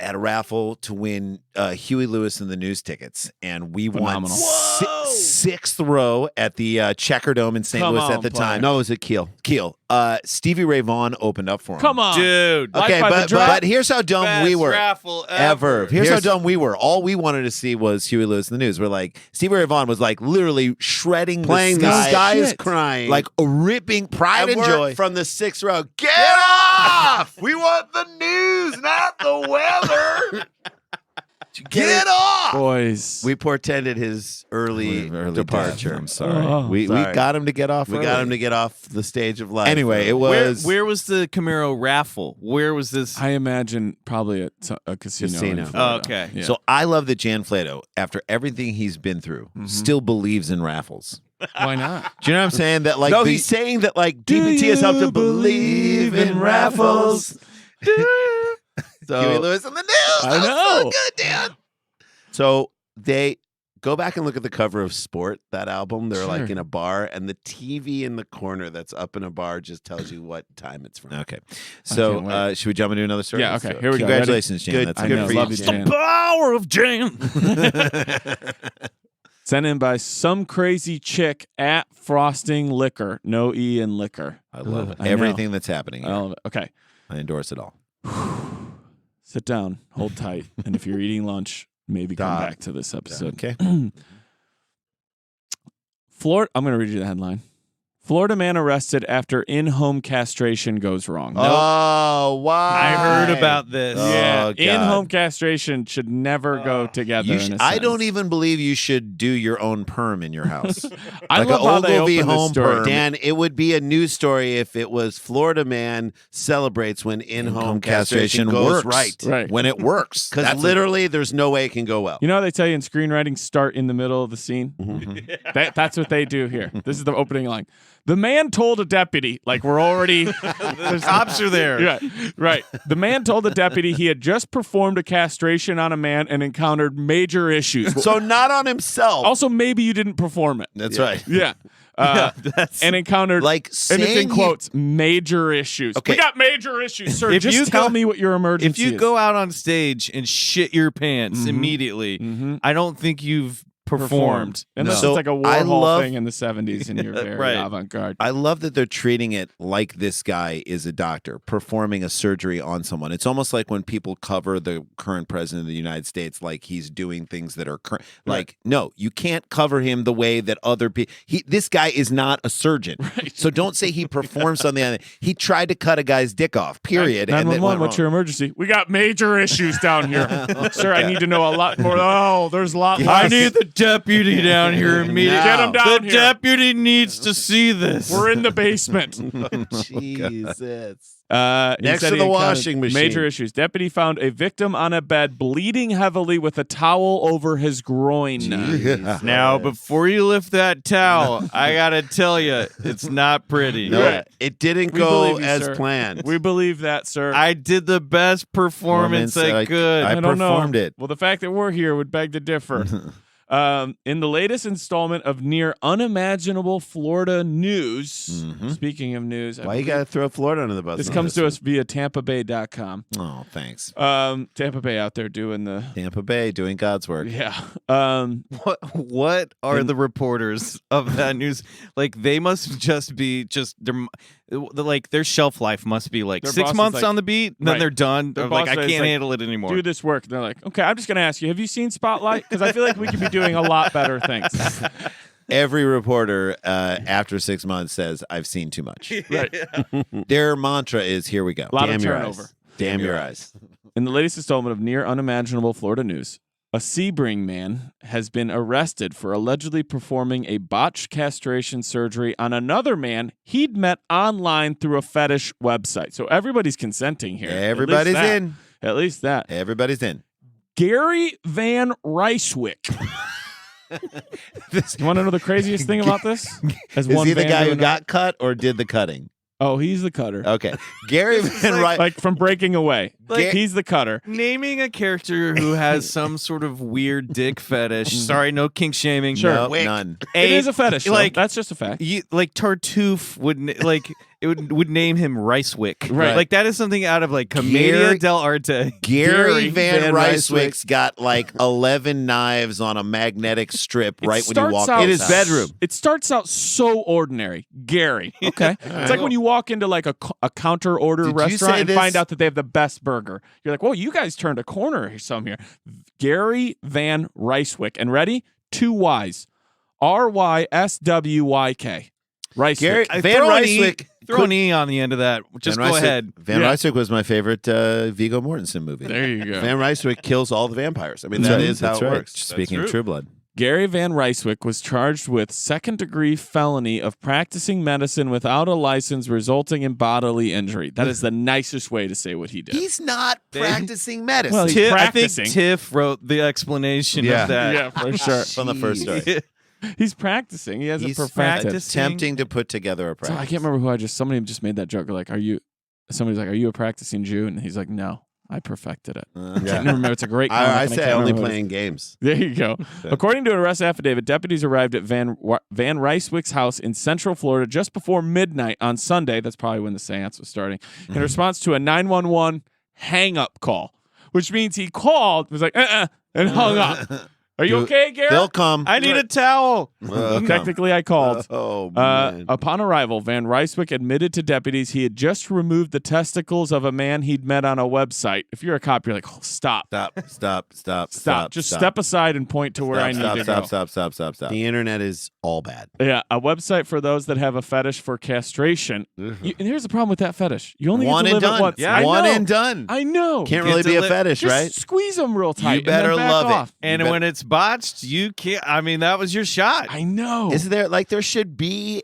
At a raffle to win Huey Lewis and the News tickets, and we Phenomenal. won sixth row at the Checker Dome in St. Come Louis on, at the player. time. No, it was a Keel. Keel. Stevie Ray Vaughan opened up for him. Come on, Dude. Life Okay, by the but Drop. here's how dumb Best we were. raffle Ever. Here's how Here's- dumb we were. All we wanted to see was Huey Lewis and the News. We're like, Stevie Ray Vaughan was like literally shredding Playing the sky, is Shit. crying. like ripping pride and we're joy. from the 6th row. Get off! We want the news, not the weather. Get off! boys. We portended his early departure. I'm sorry. Oh. we Sorry. got him to get off. We early. got him to get off the stage of life. Anyway, it Where, was. where was the Camaro raffle? Where was this? I imagine probably at a casino. Casino. in Florida. Oh, okay. Yeah. So I love that Jan Flato, after everything he's been through, still believes in raffles. why not? Do you know what I'm saying? That like no, the- he's saying that like DPT has helped him believe in raffles. So, Huey Lewis and the News. I That was know. so good, Dan. So they go back and look at the cover of Sport, that album. They're like Sure. in a bar, and the TV in the corner that's up in a bar just tells you what time it's from. Okay. So can't wait. should we jump into another story? Yeah, okay. So, Here we go. Congratulations, Jan. Good- That's I good know, for you, love you, Jan. Jan. Power of Jan. Sent in by some crazy chick at Frosting Liquor. No E in liquor. I love it. I know. Everything that's happening I here. love it. Okay. I endorse it all. Sit down, hold tight, and if you're eating lunch, maybe come Stop. back to this episode. Okay. Florida. I'm going to read you the headline. Florida man arrested after in-home castration goes wrong. Oh, why? I heard about this. Oh, Yeah, God. in-home castration should never go together. You in a I don't sentence. even believe you should do your own perm in your house. I like love a how they Ogilvy open the home story. perm. Dan, it would be a news story if it was Florida man celebrates when in-home castration goes works. Right. When it works. Because That's literally there's no way it can go well. You know how they tell you in screenwriting, start in the middle of the scene? That's what they do here. This is the opening line. The man told a deputy, like we're already... The cops are there. Yeah, right. The man told the deputy he had just performed a castration on a man and encountered major issues. So not on himself. Also, maybe you didn't perform it. That's right. Yeah. That's And encountered, Like and it's in saying quotes, major issues. Okay. We got major issues, sir. If Just you tell go- me what your emergency if you is. go out on stage and shit your pants immediately, I don't think you've performed. Unless No. it's like a I Warhol love- thing in the 70s and you're very Right. avant-garde. I love that they're treating it like this guy is a doctor performing a surgery on someone. It's almost like when people cover the current president of the United States like he's doing things that are like, no, you can't cover him the way that other people. This guy is not a surgeon, so don't say he performed something on it. He tried to cut a guy's dick off. Period. And it 911, went what's wrong. your emergency? We got major issues down here. Sir, I need to know a lot more. Oh, there's a lot less. I need the deputy down here immediately. Get him down The here. deputy needs to see this. We're in the basement. Jesus. He Next said to he the encountered washing machine. Major issues. Deputy found a victim on a bed bleeding heavily with a towel over his groin. Now, before you lift that towel, I gotta tell you, it's not pretty. No, Right. it didn't We go believe you, as sir. planned. We believe that, sir. I did the best performance I Like, could. I don't know. performed it. Well, the fact that we're here would beg to differ. In the latest installment of near unimaginable Florida news, speaking of news, I Why you believe got to throw Florida under the bus? this on comes to one? us via TampaBay.com. Oh, thanks. Tampa Bay out there doing the Tampa Bay doing God's work. yeah. What are the reporters of that news? Like they must just be their shelf life must be like Their 6 boss is months like- on the beat, then Right. they're done. Their They're like boss I is can't like, handle it anymore. do this work. They're like, okay, I'm just gonna ask you, have you seen Spotlight? Because I feel like we could be doing a lot better things. Every reporter after 6 months says, I've seen too much. Right. Their mantra is, here we go. A lot Damn of your turnover. eyes. Damn your eyes. In the latest installment of Near Unimaginable Florida News, a Sebring man has been arrested for allegedly performing a botched castration surgery on another man he'd met online through a fetish website. So everybody's consenting here. Everybody's in. At least that. Everybody's in. Gary Van Ricewick. You want to know the craziest thing about this? As Is he the Van guy to who another? got cut or did the cutting? Oh, he's the cutter. Okay. Gary Van Rice. Like from Breaking Away. Like- He's the cutter. Naming a character who has some sort of weird dick fetish. Sorry, no kink shaming. Sure. Nope, none. It is a fetish. Like Like that's just a fact. like Tartuffe would name him Ricewick. Right. Like that is something out of like Commedia Gary- dell'arte. Gary Van Van Ricewick's got like 11 knives on a magnetic strip right when you walk out- in his bedroom. It starts out so ordinary. Gary. Okay. It's like when you walk into like a counter order Did you restaurant say and this? find out that they have the best burger. You're like, whoa, you guys turned a corner some here. Gary Van Ricewick. And ready? 2 Y's. RYSWYK. Ricewick. Gary I Van throw an Ricewick. Throw an E on the end of that. Just Van go Ricewick- ahead. Van Yeah. Ricewick was my favorite Viggo Mortensen movie. There you go. Van Ricewick kills all the vampires. I mean, That's that right. is how That's it right. works. Speaking of True Blood. Gary Van Ricewick was charged with second-degree felony of practicing medicine without a license resulting in bodily injury. That is the nicest way to say what he did. He's not practicing medicine. Well, he's I think practicing. Tiff wrote the explanation Yeah. of that. Yeah, for sure. from the first story. He's practicing. He hasn't He's perfected. practicing. attempting to put together a So practice. I can't remember who somebody just made that joke. Like, are you somebody's like, "Are you a practicing Jew?" And he's like, "No, I perfected it." I Yeah. can't remember. It's a great comic. I and say can't only remember what it is. playing games. There you go. According to an arrest affidavit, deputies arrived at Van Ryswick's house in Central Florida just before midnight on Sunday. That's probably when the seance was starting. In response to a 911 hang-up call, which means he called, was like, and hung up. Are you okay, Garrett? They'll come. I need a towel. Technically, I called. Oh, man. Upon arrival, Van Ryswick admitted to deputies he had just removed the testicles of a man he'd met on a website. If you're a cop, you're like, oh, stop. Stop. Just step aside and point to where I need to go. Stop. The internet is all bad. Yeah, a website for those that have a fetish for castration. And here's the problem with that fetish. You only One get to and live done. it once. Yeah, I One know. and done. I know. Can't really be a fetish, Just right? squeeze them real tight. You better and then back love off. it. And when it's botched, you can't. I mean, that was your shot. I know. Is there there should be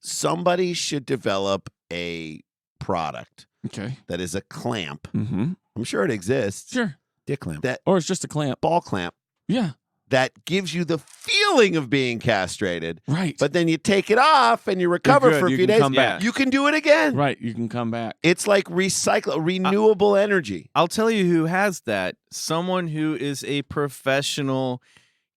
somebody should develop a product Okay. that is a clamp. Mm-hmm. I'm sure it exists. Sure. Dick clamp. That Or it's just a clamp. ball clamp Yeah. that gives you the feeling of being castrated, Right. but then you take it off and you recover good. for a You few can days. come back. You can do it again. Right. You can come back. It's like renewable energy. I'll tell you who has that. Someone who is a professional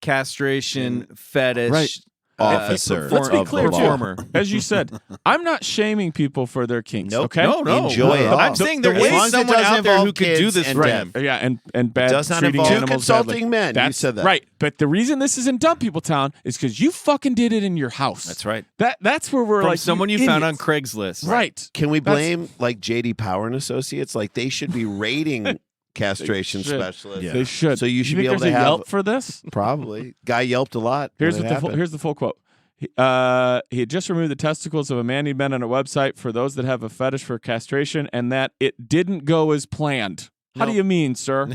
castration fetish Right. Officer Let's be of clear, the law. performer. As you said, I'm not shaming people for their kinks. Nope. Okay. No. Enjoy it. But I'm saying there As long is as it someone doesn't out there involve who could do kids this and for death. them. Yeah, and bad does not treating involve- Two animals consulting badly. men. You That's said that. right. But the reason this is in Dumb People Town is because you fucking did it in your house. That's right. That's where we're From like someone you found on idiots. Craigslist. Right. Can we That's- blame JD Power and Associates? They should be rating castration They should. specialists. Yeah. They should. So you should think be able there's to a have Yelp for this. probably. Guy yelped a lot. Here's when it the full, happened. here's the full quote. He had just removed the testicles of a man he'd met on a website for those that have a fetish for castration, and that it didn't go as planned. How do No. you mean, sir?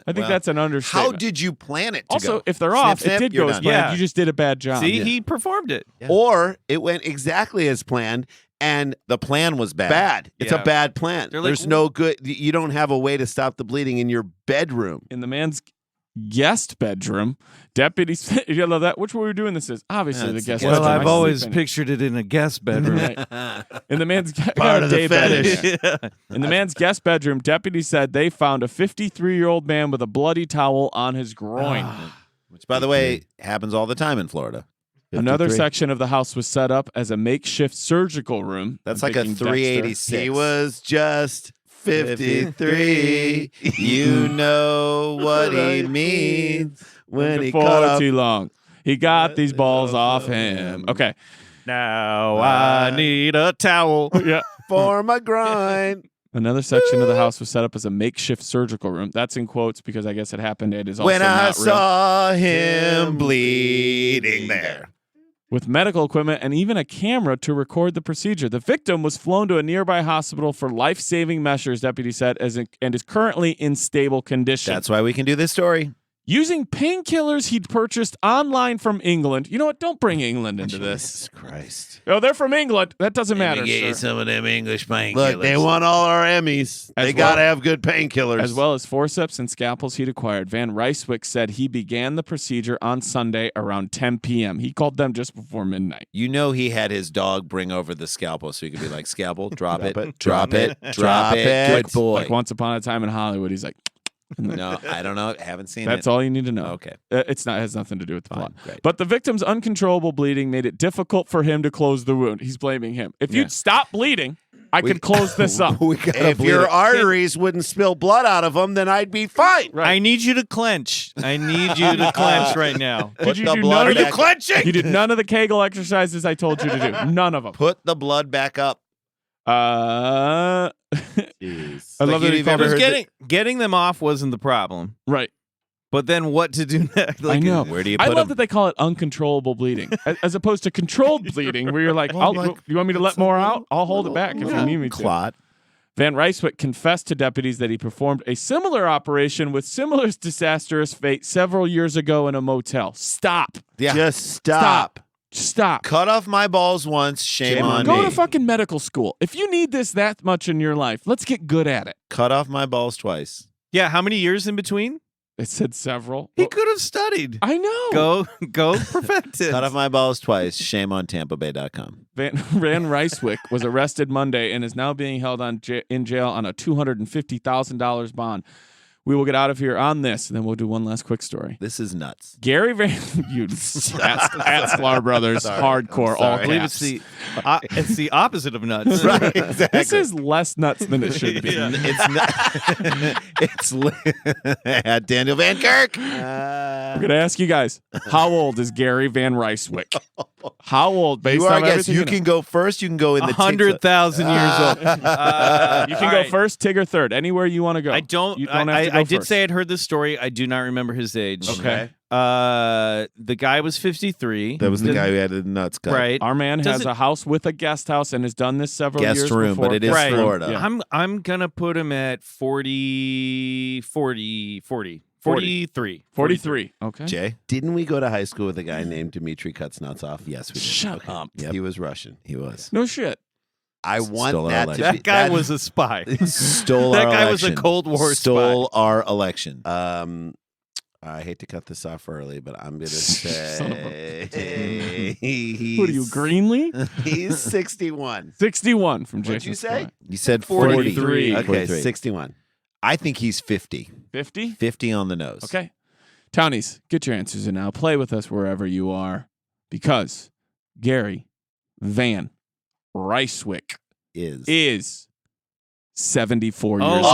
I think that's an understatement. How did you plan it to also, go? if they're off, Snip, it did you're go as done. planned. Yeah. You just did a bad job. See, he performed it. Or it went exactly as planned, and The plan was bad. bad. It's Yeah. a bad plan. They're like, There's no good. You don't have a way to stop the bleeding in your bedroom. In the man's guest bedroom, deputies. You love that. Which one were we doing this is? Obviously, Yeah, the it's guest the bedroom. guest Well, bedroom. I've I always sleep in it. pictured it in a guest bedroom. Right. In the man's Part of the day bedroom. fetish. In the man's guest bedroom, deputies said they found a 53-year-old man with a bloody towel on his groin. Which, by the way, happens all the time in Florida. Another 53. section of the house was set up as a makeshift surgical room. That's I'm like a thinking 386. He was just 53. You know what he means. when he Dexter. cut For off. too long. He got these balls off him. Okay. Now I need a towel. Yeah. For my groin. Another section of the house was set up as a makeshift surgical room. That's in quotes because I guess it happened. It is also When I not real. saw him bleeding there. With medical equipment and even a camera to record the procedure. The victim was flown to a nearby hospital for life-saving measures, deputy said, and is currently in stable condition. That's why we can do this story. Using painkillers he'd purchased online from England. You know what? Don't bring England into this. Jesus Christ. Oh, they're from England. That doesn't matter, sir. some of them English painkillers. Look, they won all our Emmys. As They well. got to have good painkillers. As well as forceps and scalpels he'd acquired. Van Ryswick said he began the procedure on Sunday around 10 p.m. He called them just before midnight. You know he had his dog bring over the scalpel so he could be like, scalpel, drop it, it, drop it, drop drop it. it. Good boy. Like Once Upon a Time in Hollywood, he's like, No, I don't know. Haven't seen that's it. all you need to know. Okay. It has nothing to do with the plot. Great. But the victim's uncontrollable bleeding made it difficult for him to close the wound. He's blaming him. If you'd stop bleeding, I could close this up. We gotta if bleed your it. arteries wouldn't spill blood out of them, then I'd be fine. I need you to clench. I need you to clench right now. Did you the do blood none of back- the clenching? You did none of the Kegel exercises I told you to do. None of them. Put the blood back up. I Jeez. love Like that he you've called ever it. heard Getting them off wasn't the problem. Right. But then what to do next? I know. Where do you I put love them? that they call it uncontrollable bleeding as opposed to controlled bleeding where you're like, you want me to let more out? I'll hold it back if you need me to. Clot. Van Ryswick confessed to deputies that he performed a similar operation with similar disastrous fate several years ago in a motel. Stop. Yeah. Just stop. Stop. Cut off my balls once. Shame on Go me. to fucking medical school. If you need this that much in your life, let's get good at it. Cut off my balls twice. Yeah, how many years in between? It said several. He could have studied. I know. Go perfect it. Cut off my balls twice. Shame on TampaBay.com. Van Ryswick was arrested Monday and is now being held in jail on a $250,000 bond. We will get out of here on this, and then we'll do one last quick story. This is nuts. Gary Van, you at Sklar Brothers, hardcore, all I believe caps. it's the opposite of nuts. Right, exactly. This is less nuts than it should be. It's at Daniel Van Kirk. I'm gonna ask you guys, how old is Gary Van Ryswick? How old? Based You are on a guess. everything You know? can go first. You can go in the 100,000 years old. You can go first, Tig, or third. Anywhere you want to go. I don't. You don't have to go I did first. say I'd heard this story. I do not remember his age. Okay. The guy was 53. That was the guy who had the nuts cut. Right. Our man Does has it- a house with a guest house and has done this several Guest years room, before. but it is Right. Florida. Yeah. I'm gonna put him at 40, 43. 43. Okay. Jay? Didn't we go to high school with a guy named Dmitry Cuts Nuts Off? Yes, we did. Shut up. Yep. He was Russian. He was. No shit. I want Stole our that election. to be, That guy that- was a spy. Stole That our guy was a election. Cold War Stole our election. I hate to cut this off early, but I'm gonna Son of say What are you, Greenlee? He's 61. 61 from Jason. What'd you say? You said 43. 43. Okay, 43. 61. I think he's 50. 50? 50 on the nose. Okay. Townies, get your answers in now. Play with us wherever you are because Gary Van Ryswick is 74 years old.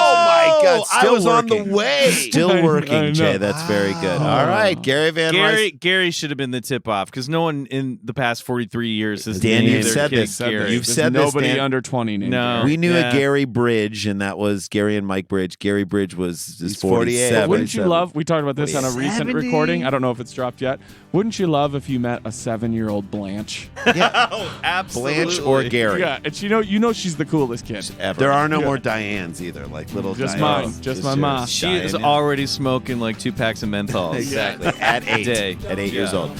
Oh my God! I Still was on the working. way. Still I working, know. Jay. That's very good. All right, Gary Van Ryswick. Gary should have been the tip off because no one in the past 43 years has Dan, named you've their said kid this. Gary. You've There's said this, nobody Dan. under 20 named No. Gary. We knew Yeah. a Gary Bridge, and that was Gary and Mike Bridge. Gary Bridge was He's 47. 48. Wouldn't you love, we talked about this on a recent 70? recording. I don't know if it's dropped yet. Wouldn't you love if you met a 7-year-old Blanche? Oh, absolutely. Blanche or Gary? Yeah, and you know she's the coolest kid. Ever. There are no more Dianes either, like little Just Dianes. mine. Just my ma. She is already smoking like 2 packs of menthols. Exactly. At 8. Day. At 8 years Yeah. old.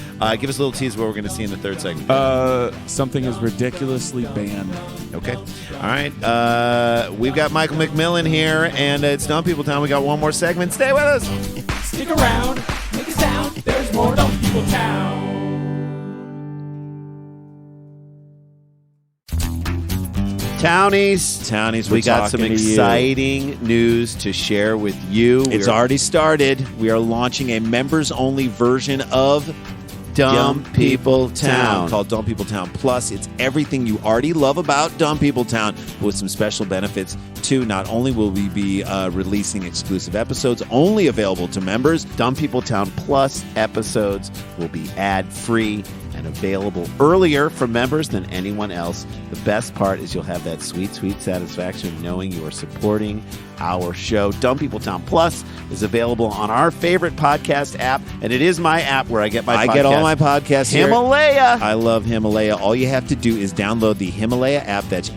Give us a little tease of what we're going to see in the third segment. Something is ridiculously banned. Okay. All right. We've got Michael McMillian here, and it's Dumb People Town. We got one more segment. Stay with us. Stick around, make a sound. There's more Dumb People Town. Townies, we got some talking to you. exciting news to share with you. It's already started. We are launching a members-only version of Dumb People Town called Dumb People Town Plus. It's everything you already love about Dumb People Town, but with some special benefits too. Not only will we be releasing exclusive episodes only available to members, Dumb People Town Plus episodes will be ad-free and available earlier for members than anyone else. The best part is you'll have that sweet, sweet satisfaction of knowing you are supporting our show. Dumb People Town Plus is available on our favorite podcast app, and it is my app where I get my podcast. I get all my podcasts here. Himalaya. I love Himalaya. All you have to do is download the Himalaya app. That's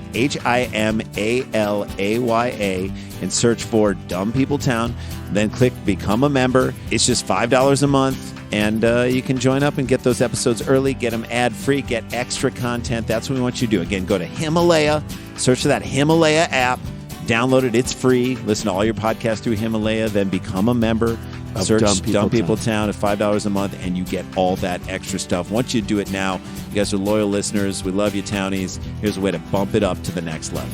Himalaya, and search for Dumb People Town. Then click Become a Member. It's just $5 a month. And you can join up and get those episodes early, get them ad-free, get extra content. That's what we want you to do. Again, go to Himalaya, search for that Himalaya app, download it. It's free. Listen to all your podcasts through Himalaya, then become a member. Search Dumb People Town at $5 a month, and you get all that extra stuff. Once you do it now, you guys are loyal listeners. We love you, Townies. Here's a way to bump it up to the next level.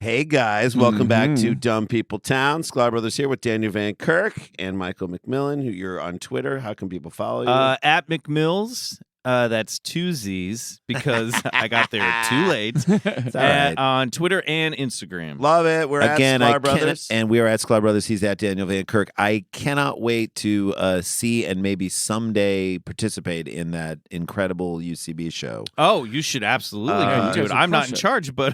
Hey guys, welcome back to Dumb People Town. Sklar Brothers here with Daniel Van Kirk and Michael McMillian, who you're on Twitter. How can people follow you? At McMills. That's 2 Z's because I got there too late. right. On Twitter and Instagram. Love it. We're Again, at Sklar Brothers. and we are at Sklar Brothers. He's at Daniel Van Kirk. I cannot wait to see and maybe someday participate in that incredible UCB show. Oh, you should absolutely you do guys it. will I'm not crush in it. charge, but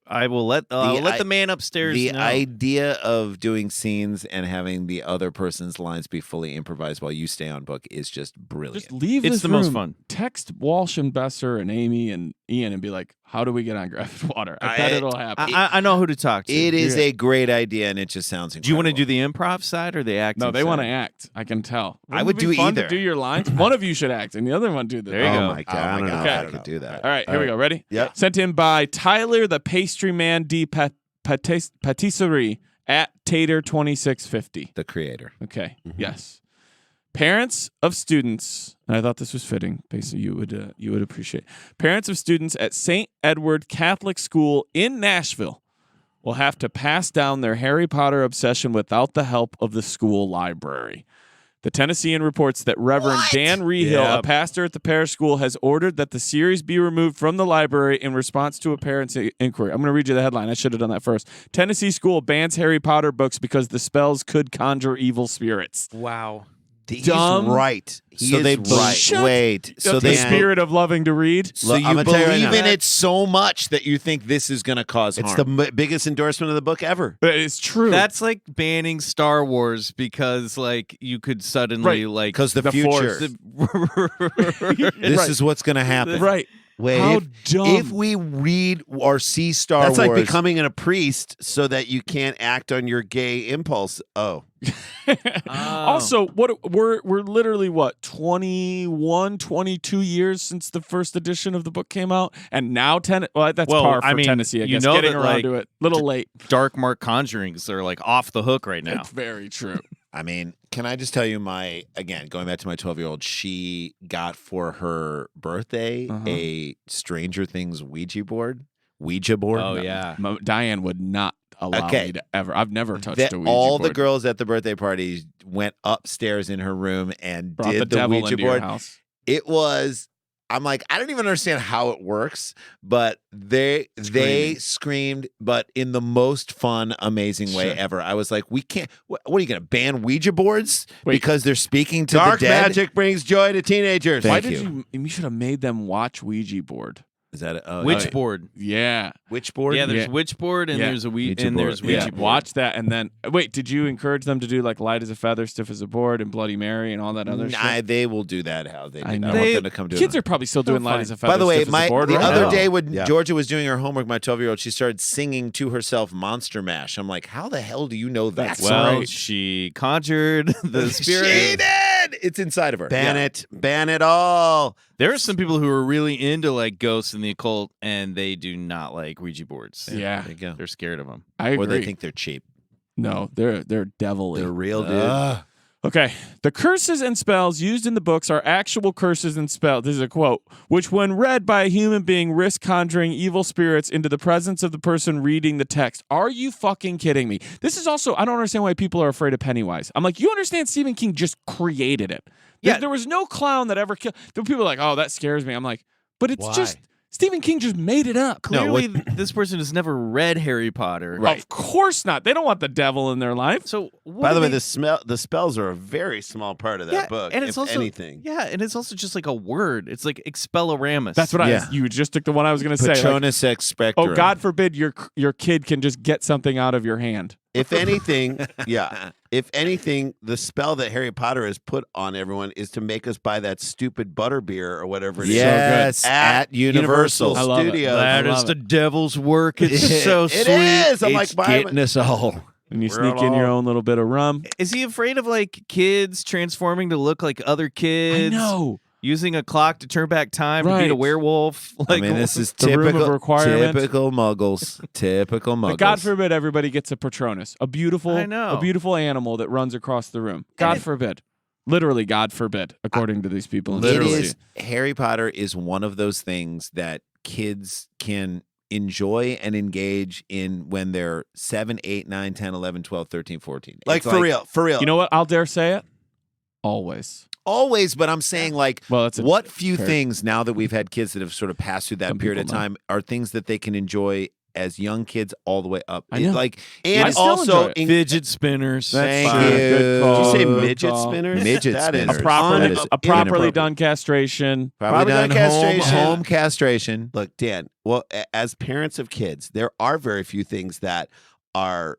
I will let the man upstairs The know. idea of doing scenes and having the other person's lines be fully improvised while you stay on book is just brilliant. Just leave It's this the most room fun. text Walsh and Besser and Amy and Ian and be like, how do we get on Gravid Water? I bet it'll happen. I know who to talk to. It is a great idea, and it just sounds incredible. Do you want to do the improv side or the acting No, they side? want to act. I can tell. I Wouldn't would it do be fun either. to do your lines. One of you should act, and the other one do the. There you go. Oh my god! I don't know God, if I Okay. could do that. All right, here we go. Ready? Yep. Sent in by Tyler the Pastry Man de Patisserie at Tater2650. The creator. Okay. Yes. Parents of students, and I thought this was fitting. Basically, you would appreciate. Parents of students at St. Edward Catholic School in Nashville will have to pass down their Harry Potter obsession without the help of the school library. The Tennessean reports that Reverend Dan Rehill, a pastor at the parish school, has ordered that the series be removed from the library in response to a parent's inquiry. I'm going to read you the headline. I should have done that first. Tennessee school bans Harry Potter books because the spells could conjure evil spirits. Wow. He's Dumb. right. He So is they right. wait. So the they spirit of loving to read. So Look, you I'm gonna tell you right believe now. in it so much that you think this is going to cause It's harm. the biggest endorsement of the book ever. But it's true. That's like banning Star Wars because like you could suddenly like because the the future. Force. This Right. is what's going to happen. right. Wait, How if, dumb. if we read or see Star That's Wars, like becoming a priest so that you can't act on your gay impulse. Oh, Also, what we're literally what 21, 22 years since the first edition of the book came out, and now that's par for Tennessee. I you guess know getting that, around like, to it, little late. Dark Mark Conjurings are like off the hook right now. It's very true. I mean, can I just tell you going back to my 12-year-old, she got for her birthday a Stranger Things Ouija board. Oh yeah. Diane would not allow Okay. me to ever. I've never touched That a Ouija all board. the girls at the birthday party went upstairs in her room and Brought did the devil Ouija into your board. house. It was. I'm like, I don't even understand how it works, but they screamed, but in the most fun, amazing way Sure. ever. I was like, we can't. What are you going to ban Ouija boards Wait. because they're speaking to dark the dead? magic brings joy to teenagers. Thank Why you. did you should have made them watch Ouija board. Is that a Witchboard. Yeah. Witchboard? Yeah, there's Yeah. Witchboard and Yeah. there's a Ouija and there's board. Ouija Yeah, board. watch that, and then wait. Did you encourage them to do like light as a feather, stiff as a board, and Bloody Mary, and all that other Nah, shit? they will do that. How they? I I know. want They- them to come do Kids it. are probably still doing light as a feather. By the way, stiff as a board the right other now. day when Yeah. Georgia was doing her homework, my 12-year-old, she started singing to herself "Monster Mash." I'm like, how the hell do you know that? That's song? Well, right. she conjured the spirit. She did. It's inside of her. Ban Yeah. it. Ban it all. There are some people who are really into like ghosts and the occult, and they do not like Ouija boards. Yeah, There you go. They're scared of them. I agree. Or they think they're cheap. no, they're devilly. They're real, dude. Okay. The curses and spells used in the books are actual curses and spells. This is a quote, which when read by a human being risk conjuring evil spirits into the presence of the person reading the text. Are you fucking kidding me? This is also, I don't understand why people are afraid of Pennywise. I'm like, you understand Stephen King just created it. Yeah. There was no clown that ever killed. People are like, oh, that scares me. I'm like, but it's Why? just, Stephen King just made it up. Clearly, this person has never read Harry Potter. Right. Of course not. They don't want the devil in their life. So, what By do the way, they- the spells are a very small part of that book. and it's if also anything. Yeah, and it's also just like a word. It's like expelloramus. That's what Yeah. you just took the one I was going to say. Like, Patronus ex spectrum. oh, God forbid your kid can just get something out of your hand. If anything, yeah. If anything, the spell that Harry Potter has put on everyone is to make us buy that stupid butterbeer or whatever it is. Yes, at Universal. I love it. Studios. That is the devil's work. It's so sweet. It is. I'm It's like, buy getting us all. And you We're sneak in your all- own little bit of rum. Is he afraid of like kids transforming to look like other I kids? know. Using a clock to turn back time to beat Right. a werewolf. I mean, this is The room of typical requirement. typical muggles. Typical muggles. But God forbid everybody gets a Patronus, a beautiful animal that runs across the room. God forbid. Literally, God forbid, according to these people. in It Tennessee. is. Harry Potter is one of those things that kids can enjoy and engage in when they're 7, 8, 9, 10, 11, 12, 13, 14. like It's for real, for real. You know what? I'll dare say it. Always. Always, but I'm saying like Well, that's what few fair. things now that we've had kids that have sort of passed through that Some period of people know. time are things that they can enjoy as young kids all the way up. I know. Like I and still also, enjoy it. fidget spinners. Thank fine. you. Good call. Did you say Good midget call. spinners? Midget That is spinners. A properly, That is a properly inappropriate. done castration. Probably done castration. home castration. Look, Dan, well, as parents of kids, there are very few things that are